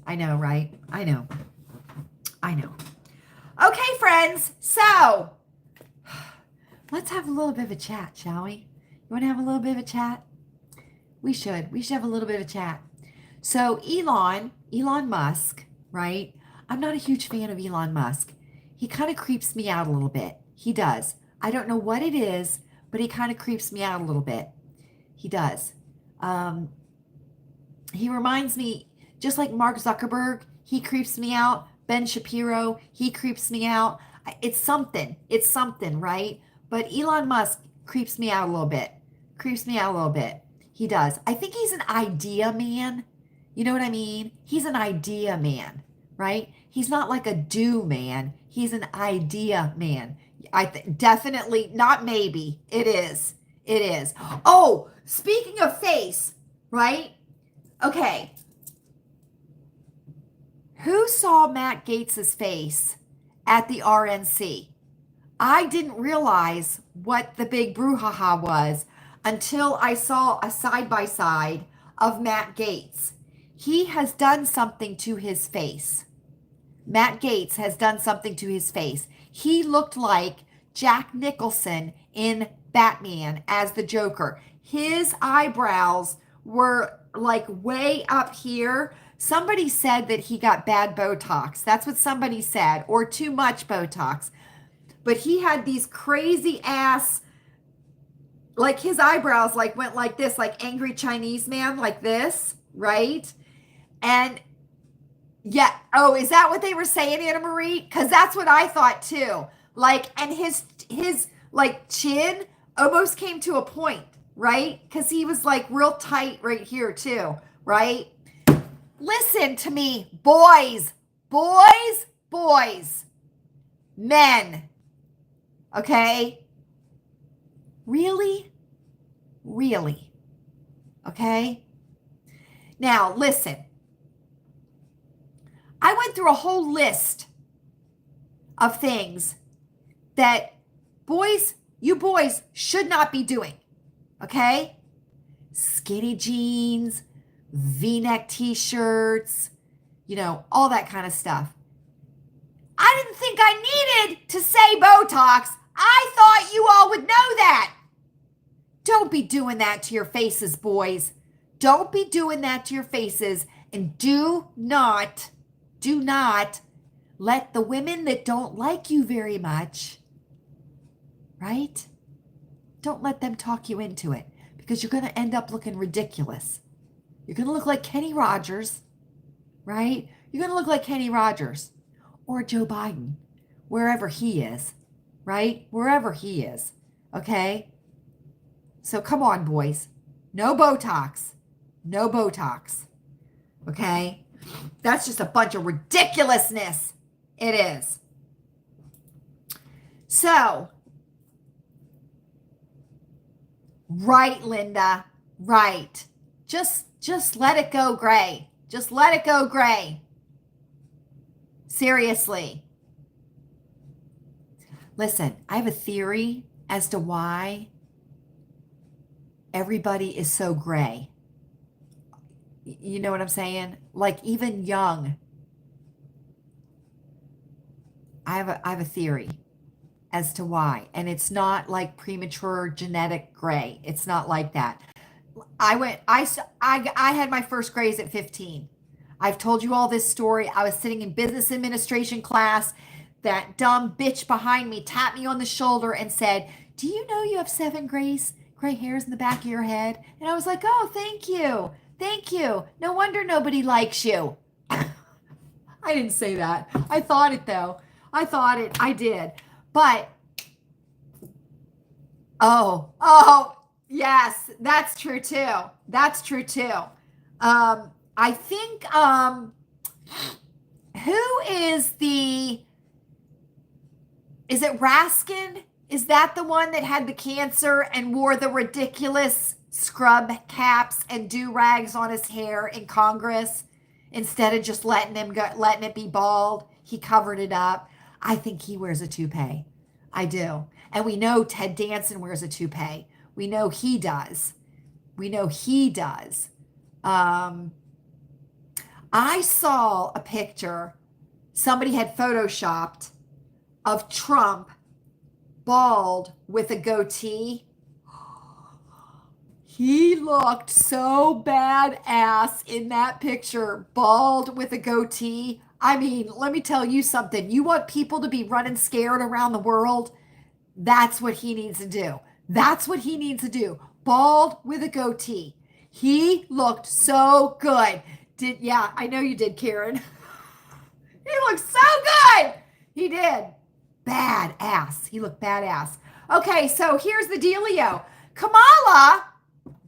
I know, right? I know. Okay, friends. So let's have a little bit of a chat, shall we? You want to have a little bit of a chat? We should. We should have a little bit of a chat. So Elon Musk, right? I'm not a huge fan of Elon Musk. He kind of creeps me out a little bit. He does. I don't know what it is, but he kind of creeps me out a little bit. He does. He reminds me, just like Mark Zuckerberg, he creeps me out. Ben Shapiro, he creeps me out. It's something, right? But Elon Musk creeps me out a little bit. He does. I think he's an idea man. You know what I mean? He's an idea man, right? He's not like a do man. He's an idea man. Definitely, not maybe. It is. Oh, speaking of face, right? Okay. Who saw Matt Gaetz's face at the RNC? I didn't realize what the big brouhaha was until I saw a side-by-side of Matt Gaetz. He has done something to his face. Matt Gaetz has done something to his face. He looked like Jack Nicholson in Batman as the Joker. His eyebrows were like way up here. Somebody said that he got bad Botox. That's what somebody said, or too much Botox. But he had these crazy ass, like his eyebrows like went like this, like angry Chinese man, like this, right? And yeah, oh, is that what they were saying, Anna Marie? Because that's what I thought too. Like, and his like chin almost came to a point, right? Because he was like real tight right here too, right? Listen to me, boys, men, okay? Really? Okay? Now, listen. I went through a whole list of things that you boys should not be doing, okay? skinny jeans, V-neck t-shirts, all that kind of stuff. I didn't think I needed to say Botox. I thought you all would know that. Don't be doing that to your faces, boys. Don't be doing that to your faces. And do not let the women that don't like you very much, right? Don't let them talk you into it, because you're going to end up looking ridiculous. You're going to look like Kenny Rogers, right? You're going to look like Kenny Rogers or Joe Biden, wherever he is, right? Wherever he is, okay? So come on, boys. No Botox. No Botox, okay? That's just a bunch of ridiculousness. It is. So, right, Linda, right. Just let it go gray. Just let it go gray. Seriously. Listen, I have a theory as to why everybody is so gray. You know what I'm saying? Like even young. I have a theory as to why. And it's not like premature genetic gray. It's not like that. I had my first grays at 15. I've told you all this story. I was sitting in business administration class. That dumb bitch behind me tapped me on the shoulder and said, "Do you know you have 7 gray hairs in the back of your head?" And I was like, "Oh, thank you. Thank you. No wonder nobody likes you." I didn't say that. I thought it though. I did. But, oh, yes, that's true too. That's true too. I think, who is it Raskin? Is that the one that had the cancer and wore the ridiculous scrub caps and do-rags on his hair in Congress? Instead of just letting it be bald, he covered it up. I think he wears a toupee. I do. And we know Ted Danson wears a toupee. We know he does. I saw a picture somebody had photoshopped of Trump bald with a goatee. He looked so badass in that picture, bald with a goatee. I mean, let me tell you something. You want people to be running scared around the world? That's what he needs to do. That's what he needs to do. Bald with a goatee. He looked so good. Yeah, I know you did, Karen. He looked so good. He did. Badass. He looked badass. Okay, so here's the dealio. Kamala,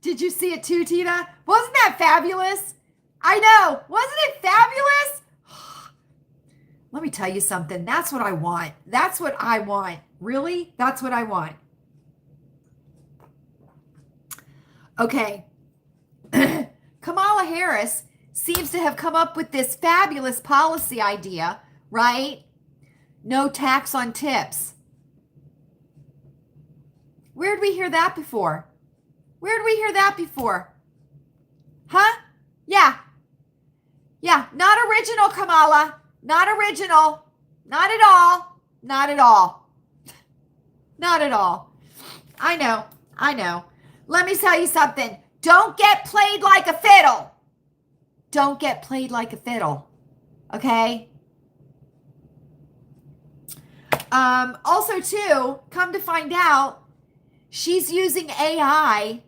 did you see it too, Tina? Wasn't that fabulous? I know. Wasn't it fabulous? Let me tell you something. That's what I want. That's what I want. Really? That's what I want. Okay. Kamala Harris seems to have come up with this fabulous policy idea, right? No tax on tips. Where'd we hear that before? Huh? Yeah. Not original, Kamala. Not original. Not at all. Not at all. Not at all. I know. Let me tell you something. Don't get played like a fiddle. Don't get played like a fiddle. Okay? Also, too, come to find out, she's using AI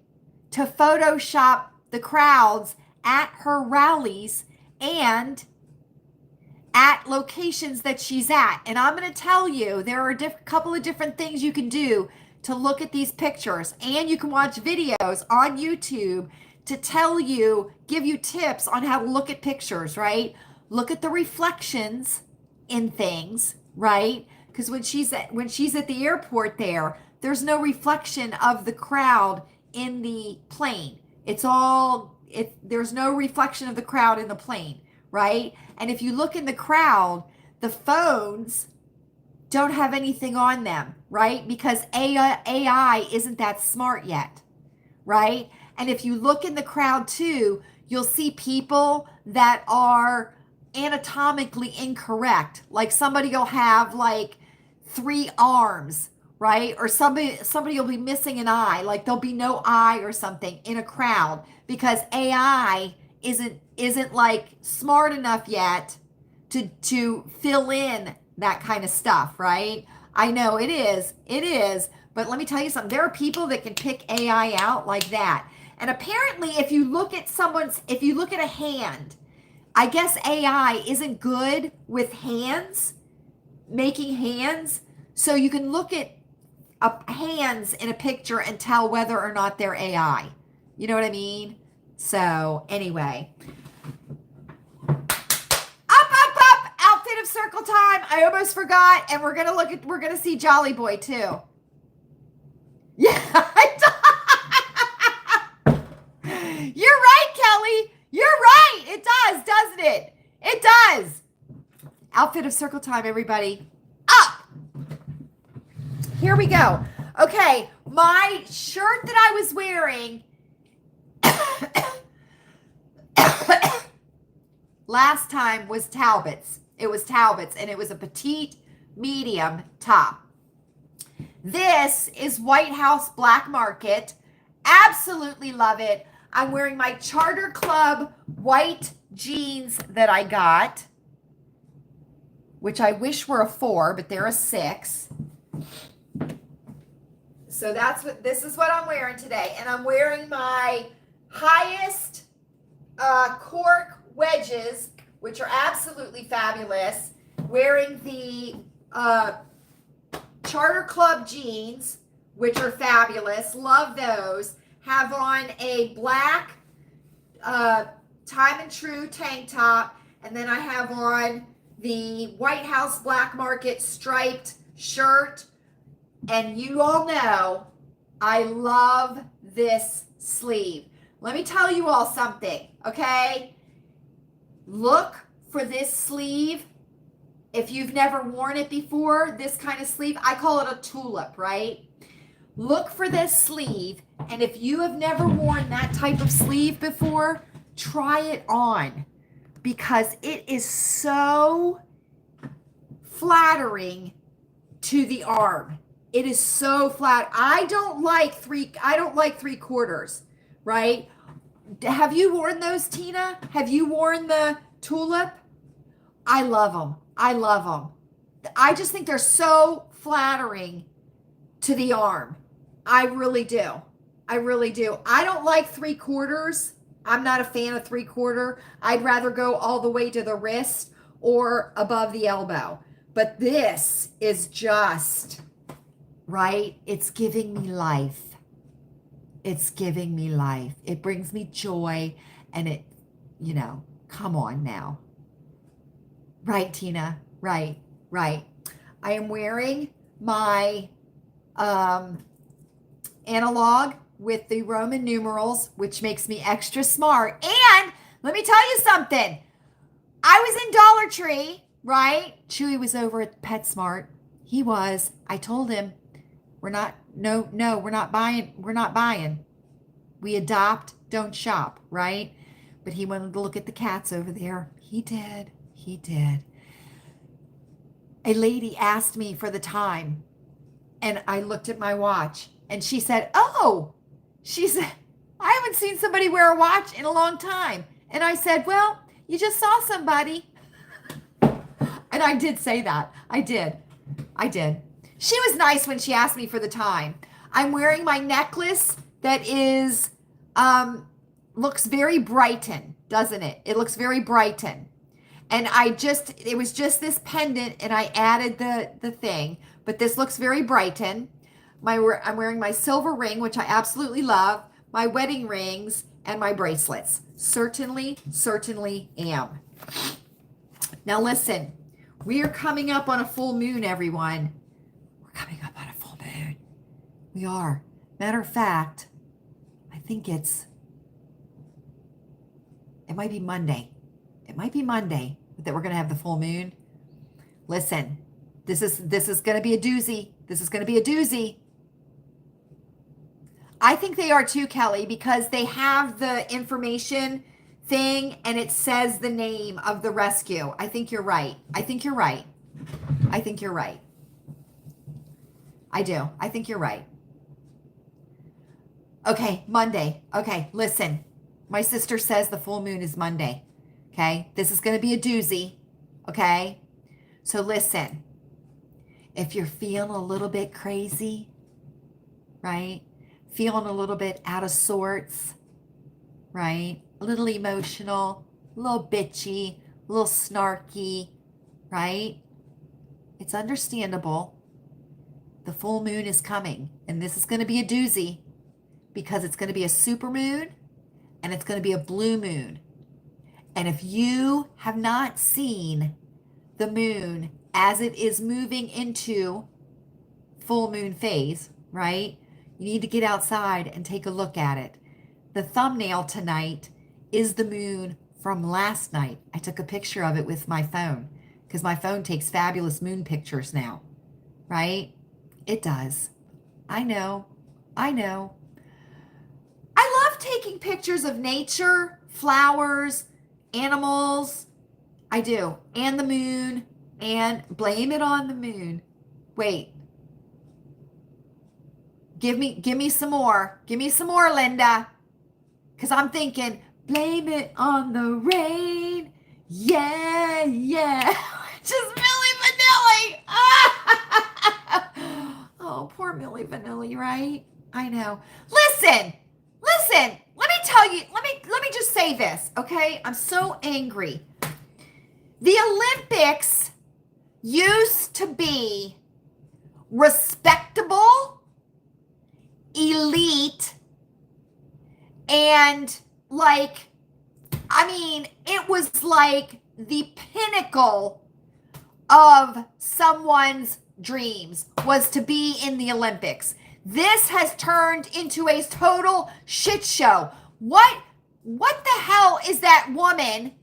to Photoshop the crowds at her rallies and at locations that she's at. And I'm going to tell you, there are a couple of different things you can do to look at these pictures. And you can watch videos on YouTube to give you tips on how to look at pictures, right? Look at the reflections in things, right? Because when she's at the airport there's no reflection of the crowd in the plane. There's no reflection of the crowd in the plane, right? And if you look in the crowd, the phones don't have anything on them, right? Because AI isn't that smart yet, right? And if you look in the crowd too, you'll see people that are anatomically incorrect. Like somebody will have like 3 arms, right? Or somebody will be missing an eye, like there'll be no eye or something in a crowd because AI isn't like smart enough yet to fill in that kind of stuff, right? I know it is, but let me tell you something. There are people that can pick AI out like that. And apparently if you look at a hand, I guess AI isn't good with hands, making hands. So you can look at hands in a picture and tell whether or not they're AI. You know what I mean? So anyway, up, outfit of circle time. I almost forgot. And we're going to see Jolly Boy too. Yeah. You're right, Kelly. You're right. It does, doesn't it? It does. Outfit of circle time, everybody. Up. Here we go. Okay, my shirt that I was wearing last time was Talbot's. It was Talbot's, and it was a petite medium top. This is White House Black Market. Absolutely love it. I'm wearing my Charter Club white jeans that I got, which I wish were a 4, but they're a 6. So this is what I'm wearing today. And I'm wearing my highest cork wedges, which are absolutely fabulous. Wearing the Charter Club jeans, which are fabulous. Love those. Have on a black Time and True tank top. And then I have on the White House Black Market striped shirt. And you all know I love this sleeve. Let me tell you all something, okay? Look for this sleeve. If you've never worn it before, this kind of sleeve, I call it a tulip, right? Look for this sleeve, and if you have never worn that type of sleeve before, try it on because it is so flattering to the arm. It is so flat. I don't like three quarters, right? Have you worn those, Tina? Have you worn the tulip? I love them. I love them. I just think they're so flattering to the arm. I really do. I really do. I don't like 3 quarters. I'm not a fan of 3 quarter. I'd rather go all the way to the wrist or above the elbow. But this is just, right? It's giving me life. It's giving me life. It brings me joy. And it, come on now. Right, Tina? Right. I am wearing my analog with the Roman numerals, which makes me extra smart. And let me tell you something. I was in Dollar Tree, right? Chewy was over at PetSmart. He was. I told him, we're not buying. We adopt, don't shop, right? But he wanted to look at the cats over there. He did. A lady asked me for the time, and I looked at my watch, and she said, I haven't seen somebody wear a watch in a long time. And I said, well, you just saw somebody. And I did say that. I did. She was nice when she asked me for the time. I'm wearing my necklace that is, looks very Brighton, doesn't it? It looks very Brighton. And it was just this pendant, and I added the thing. But this looks very Brighton. I'm wearing my silver ring, which I absolutely love, my wedding rings, and my bracelets. Certainly am. Now listen, we are coming up on a full moon, everyone. We're coming up on a full moon. We are. Matter of fact, I think it might be Monday. It might be Monday that we're going to have the full moon. Listen, this is going to be a doozy. I think they are too, Kelly, because they have the information thing and it says the name of the rescue. I think you're right. I think you're right. I think you're right. I do. I think you're right. Okay, Monday. Okay, listen. My sister says the full moon is Monday. Okay, this is going to be a doozy. Okay, so listen. If you're feeling a little bit crazy, right? Feeling a little bit out of sorts, right? A little emotional, a little bitchy, a little snarky, right? It's understandable. The full moon is coming, and this is going to be a doozy because it's going to be a super moon and it's going to be a blue moon. And if you have not seen the moon as it is moving into full moon phase, right? You need to get outside and take a look at it. The thumbnail tonight is the moon from last night. I took a picture of it with my phone because my phone takes fabulous moon pictures now, right? It does. I know. I know. I love taking pictures of nature, flowers, animals. I do. And the moon. And blame it on the moon. Wait. Give me some more. Give me some more, Linda. Because I'm thinking, blame it on the rain. Yeah, yeah. Just Milli Vanilli. Oh, poor Milli Vanilli, right? I know. Listen. Let me tell you. Let me just say this, okay? I'm so angry. The Olympics used to be respectable, elite, and it was like the pinnacle of someone's dreams was to be in the Olympics. This has turned into a total shit show. What the hell is that woman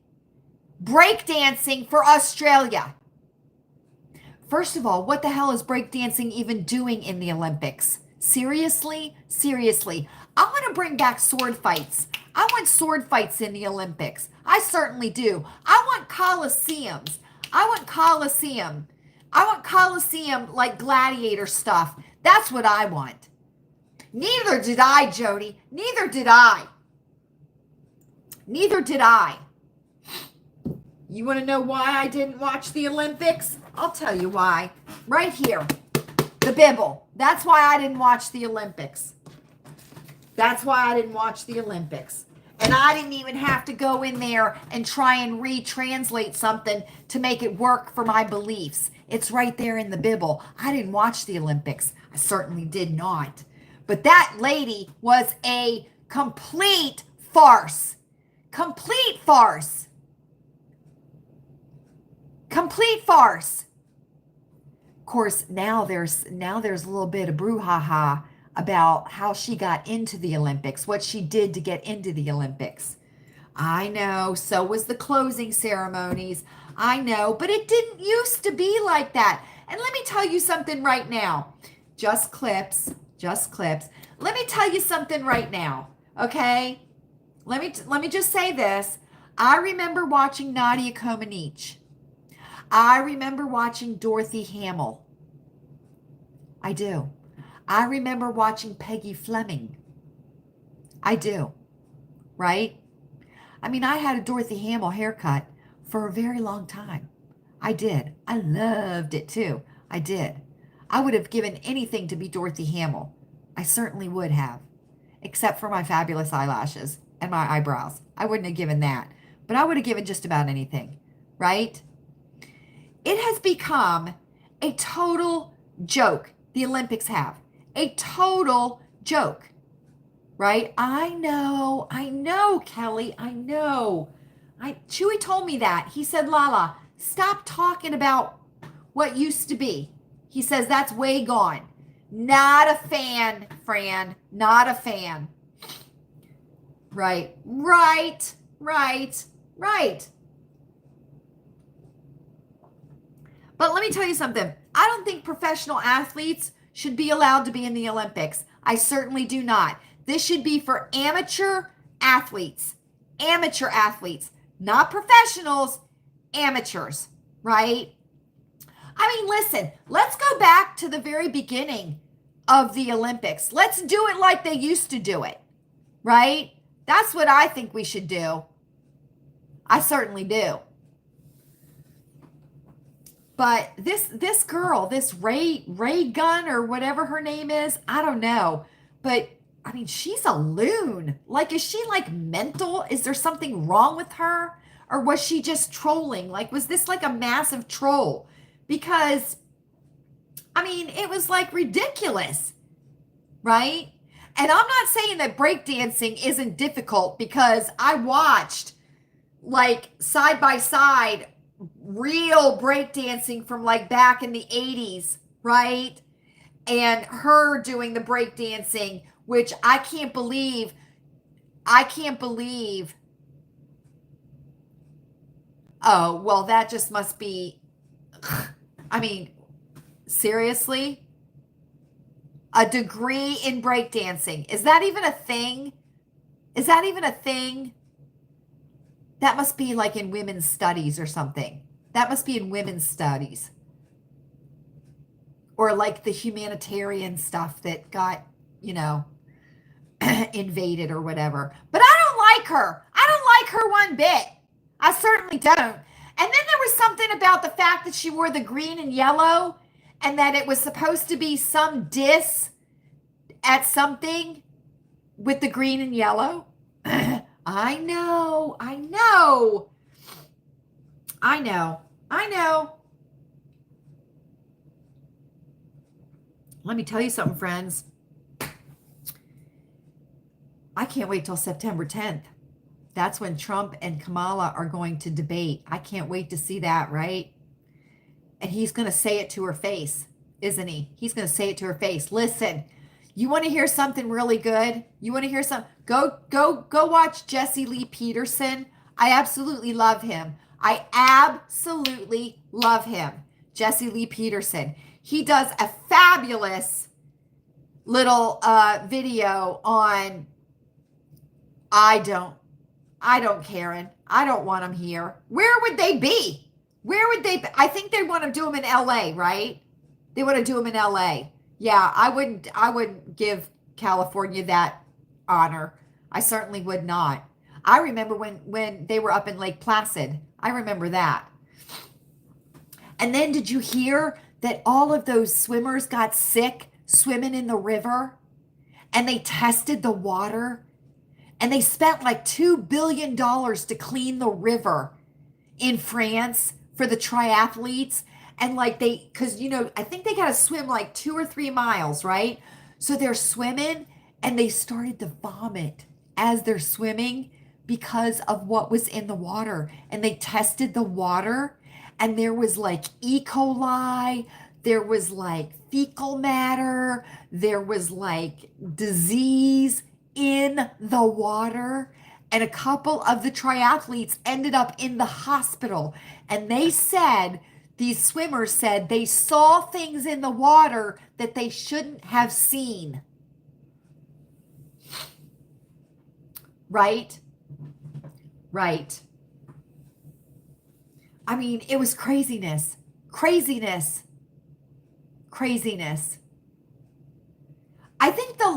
breakdancing for Australia? First of all, what the hell is breakdancing even doing in the Olympics? Seriously? Seriously. I want to bring back sword fights. I want sword fights in the Olympics. I certainly do. I want coliseums. I want coliseum like gladiator stuff. That's what I want. Neither did I, Jody. Neither did I. You want to know why I didn't watch the Olympics? I'll tell you why. Right here. The Bible. That's why I didn't watch the Olympics. And I didn't even have to go in there and try and retranslate something to make it work for my beliefs. It's right there in the Bible. I didn't watch the Olympics. I certainly did not. But that lady was a complete farce. Complete farce. Of course, now there's a little bit of brouhaha about how she got into the Olympics, what she did to get into the Olympics. I know, so was the closing ceremonies. I know, but it didn't used to be like that. And let me tell you something right now. Just clips. Let me tell you something right now, okay? Let me just say this. I remember watching Nadia Comaneci. I remember watching Dorothy Hamill. I do. I remember watching Peggy Fleming. I do. Right? I mean, I had a Dorothy Hamill haircut for a very long time. I did. I loved it too. I did. I would have given anything to be Dorothy Hamill. I certainly would have. Except for my fabulous eyelashes and my eyebrows. I wouldn't have given that. But I would have given just about anything. Right? It has become a total joke. The Olympics have. A total joke. Right? I know, Kelly. I know. Chewy told me that. He said, Lala, stop talking about what used to be. He says that's way gone. Not a fan, Fran. Not a fan. Right. But let me tell you something. I don't think professional athletes should be allowed to be in the Olympics. I certainly do not. This should be for amateur athletes, not professionals, amateurs, right? I mean, listen, let's go back to the very beginning of the Olympics. Let's do it like they used to do it, right? That's what I think we should do. I certainly do. But this girl, this Ray Gunn or whatever her name is, I don't know. But I mean, she's a loon. Like, is she like mental? Is there something wrong with her? Or was she just trolling? Like, was this like a massive troll? Because, I mean, it was like ridiculous, right? And I'm not saying that breakdancing isn't difficult, because I watched like side by side real breakdancing from like back in the 80s, right? And her doing the breakdancing, which I can't believe. Oh, well, that just must be, I mean, seriously? A degree in breakdancing. Is that even a thing? Is that even a thing? That must be like in women's studies or something. That must be in women's studies. Or like the humanitarian stuff that got, invaded or whatever. But I don't like her. I don't like her one bit. I certainly don't. And then there was something about the fact that she wore the green and yellow, and that it was supposed to be some diss at something with the green and yellow. I know. Let me tell you something, friends. I can't wait till September 10th. That's when Trump and Kamala are going to debate. I can't wait to see that, right? And he's going to say it to her face, isn't he? He's going to say it to her face. Listen, you want to hear something really good? You want to hear some? Go watch Jesse Lee Peterson. I absolutely love him. Jesse Lee Peterson. He does a fabulous little video on, I don't, Karen. I don't want them here. Where would they be? I think they want to do them in LA, right? They want to do them in LA. Yeah, I wouldn't give California that honor. I certainly would not. I remember when they were up in Lake Placid. I remember that. And then did you hear that all of those swimmers got sick swimming in the river? And they tested the water? And they spent like $2 billion to clean the river in France for the triathletes. And like because I think they got to swim like 2 or 3 miles, right? So they're swimming and they started to vomit as they're swimming because of what was in the water. And they tested the water, and there was like E. coli, there was like fecal matter, there was like disease in the water. And a couple of the triathletes ended up in the hospital. And these swimmers said they saw things in the water that they shouldn't have seen. Right? I mean, it was craziness. I think the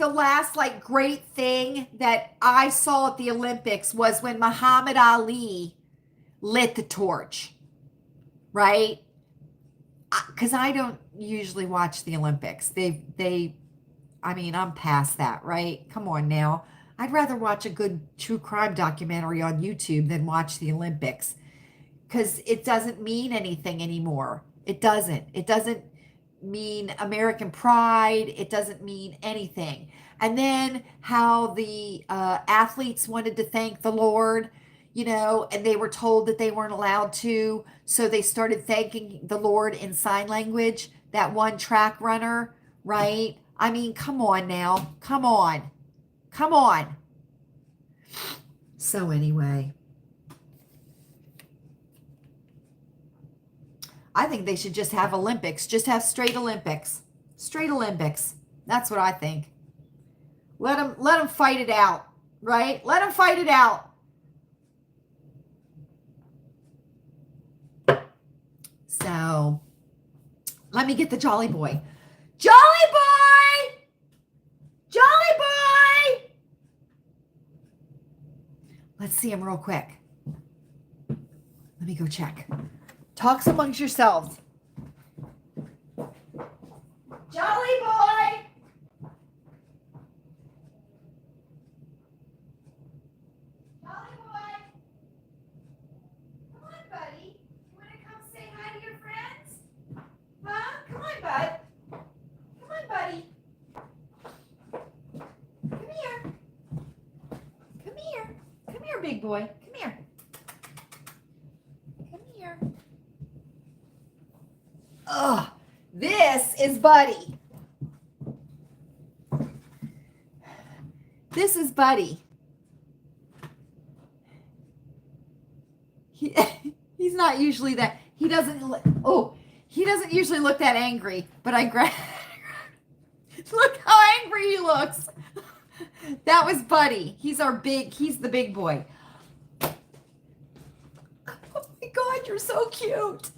last like great thing that I saw at the Olympics was when Muhammad Ali lit the torch, right? Because I don't usually watch the Olympics. I'm past that, right? Come on now. I'd rather watch a good true crime documentary on YouTube than watch the Olympics, because it doesn't mean anything anymore. It doesn't mean American pride. It doesn't mean anything. And then how the athletes wanted to thank the Lord, and they were told that they weren't allowed to. So they started thanking the Lord in sign language, that one track runner, right? I mean, come on now. Come on. So anyway, I think they should just have Olympics. Just have straight Olympics. Straight Olympics. That's what I think. Let them fight it out, right? Let them fight it out. So, let me get the Jolly Boy. Jolly Boy! Jolly Boy! Let's see him real quick. Let me go check. Talks amongst yourselves. Jolly Boy! Jolly Boy! Come on, buddy. You want to come say hi to your friends? Huh? Come on, bud. Come on, buddy. Come here. Come here. Come here, big boy. Come here. Come here. Ugh. This is Buddy. This is Buddy. He's not usually that. He doesn't usually look that angry, but I grab. Look how angry he looks. That was Buddy. He's the big boy. Oh my God, you're so cute.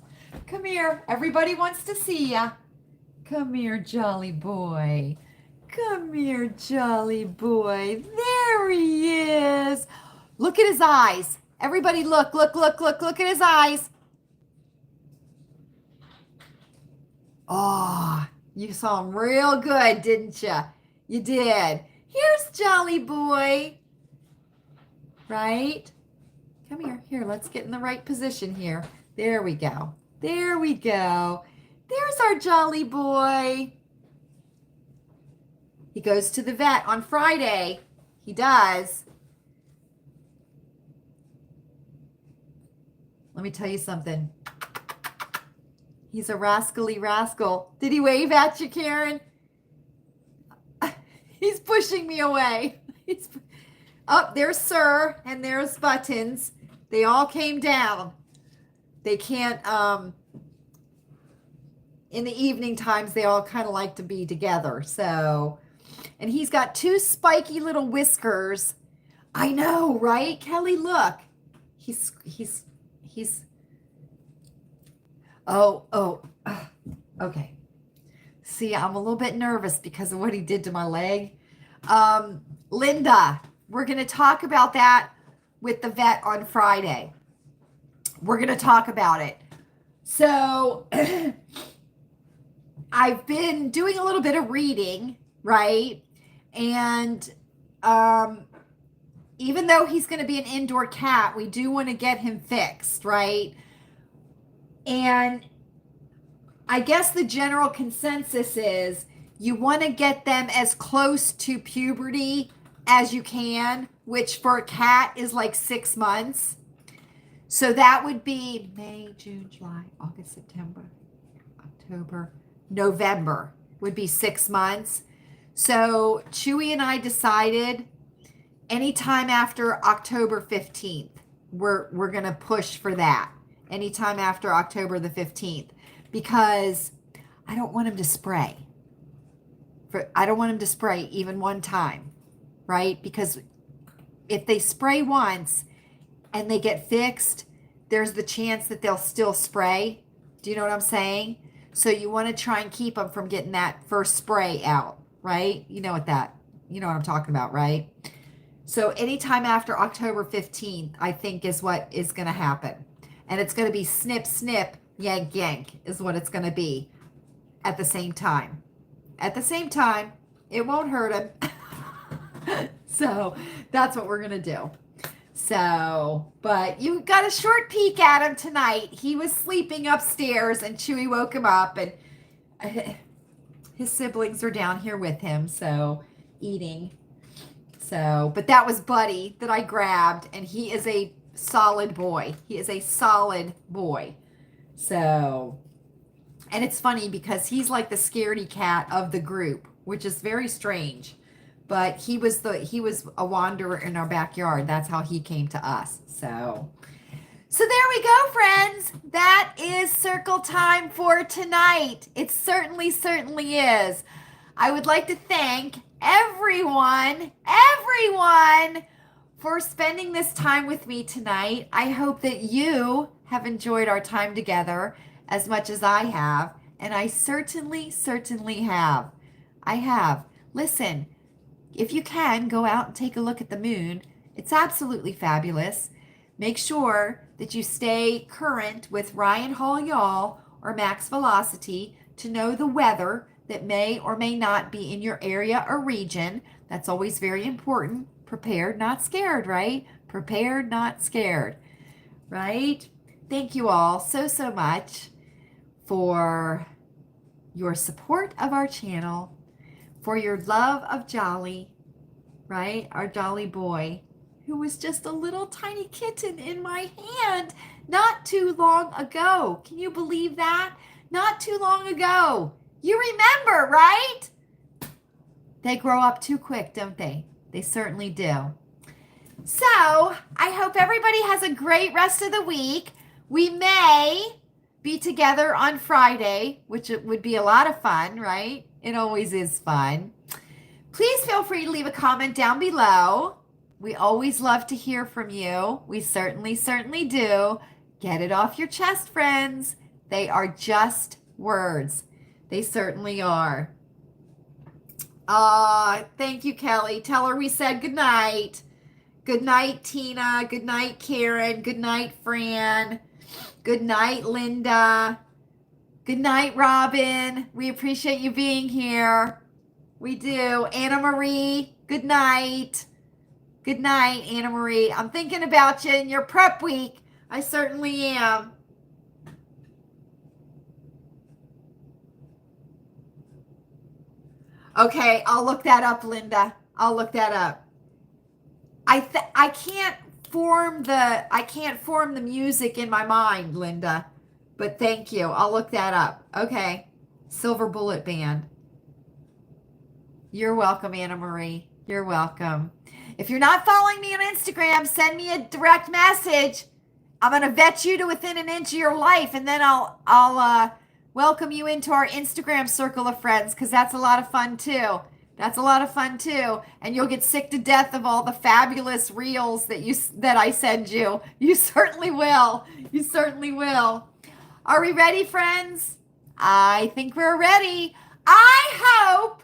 Come here. Everybody wants to see ya. Come here, Jolly Boy. Come here, Jolly Boy. There he is. Look at his eyes. Everybody look at his eyes. Oh, you saw him real good, didn't you? You did. Here's Jolly Boy. Right? Come here. Here, let's get in the right position here. There we go. There we go. There's our Jolly Boy. He goes to the vet on Friday. He does. Let me tell you something. He's a rascally rascal. Did he wave at you, Karen? He's pushing me away. There's Sir, and there's Buttons. They all came down. They can't, in the evening times, they all kind of like to be together. So, and he's got two spiky little whiskers. I know, right? Kelly, look. Okay. See, I'm a little bit nervous because of what he did to my leg. Linda, we're going to talk about that with the vet on Friday. We're going to talk about it. So I've been doing a little bit of reading, right? And even though he's going to be an indoor cat, we do want to get him fixed, right? And I guess the general consensus is you want to get them as close to puberty as you can, which for a cat is like 6 months. So that would be May, June, July, August, September, October, November would be 6 months. So Chewy and I decided anytime after October 15th, we're going to push for that. Anytime after October the 15th, because I don't want him to spray. I don't want him to spray even one time, right? Because if they spray once and they get fixed, there's the chance that they'll still spray. Do you know what I'm saying? So you want to try and keep them from getting that first spray out, right? You know what I'm talking about, right? So anytime after October 15th, I think is what is going to happen. And it's going to be snip, snip, yank, yank is what it's going to be at the same time. At the same time, it won't hurt him. So that's what we're going to do. So, but you got a short peek at him tonight. He was sleeping upstairs and Chewy woke him up, and his siblings are down here with him, so eating. So, but that was Buddy that I grabbed, and he is a solid boy. He is a solid boy. So, and it's funny because he's like the scaredy cat of the group, which is very strange. But he was a wanderer in our backyard. That's how he came to us. So So there we go, friends. That is circle time for tonight. It certainly is. I would like to thank everyone for spending this time with me tonight. I hope that you have enjoyed our time together as much as I have, and I certainly have. I have. Listen, if you can, go out and take a look at the moon. It's absolutely fabulous. Make sure that you stay current with Ryan Hall Y'all or Max Velocity to know the weather that may or may not be in your area or region. That's always very important. Prepared, not scared, right? Prepared, not scared, right? Thank you all so much for your support of our channel, for your love of Jolly, right? Our Jolly boy, who was just a little tiny kitten in my hand not too long ago. Can you believe that? Not too long ago. You remember, right? They grow up too quick, don't they? They certainly do. So I hope everybody has a great rest of the week. We may be together on Friday, which would be a lot of fun, right? It always is fun. Please feel free to leave a comment down below. We always love to hear from you. We certainly do. Get it off your chest, friends. They are just words. They certainly are. Thank you, Kelly. Tell her we said good night. Good night, Tina. Good night, Karen. Good night, Fran. Good night, Linda. Good night, Robin. We appreciate you being here. We do. Anna Marie, good night. Good night, Anna Marie. I'm thinking about you in your prep week. I certainly am. Okay, I'll look that up, Linda. I'll look that up. I can't form the music in my mind, Linda. But thank you. I'll look that up. Okay. Silver Bullet Band. You're welcome, Anna Marie. You're welcome. If you're not following me on Instagram, send me a direct message. I'm going to vet you to within an inch of your life, and then I'll welcome you into our Instagram circle of friends, because that's a lot of fun too. That's a lot of fun too. And you'll get sick to death of all the fabulous reels that I send you. You certainly will. You certainly will. Are we ready, friends? I think we're ready. I hope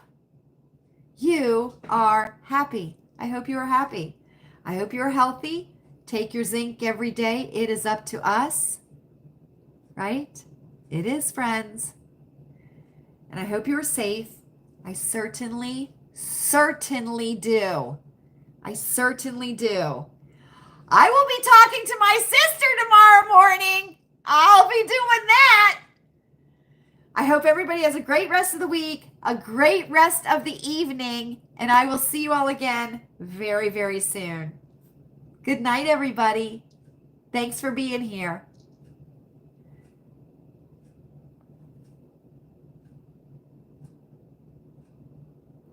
you are happy. I hope you are happy. I hope you're healthy. Take your zinc every day. It is up to us, right? It is, friends. And I hope you're safe. I certainly do. I certainly do. I will be talking to my sister tomorrow morning. I'll be doing that. I hope everybody has a great rest of the week, a great rest of the evening, and I will see you all again very soon. Good night, everybody. Thanks for being here.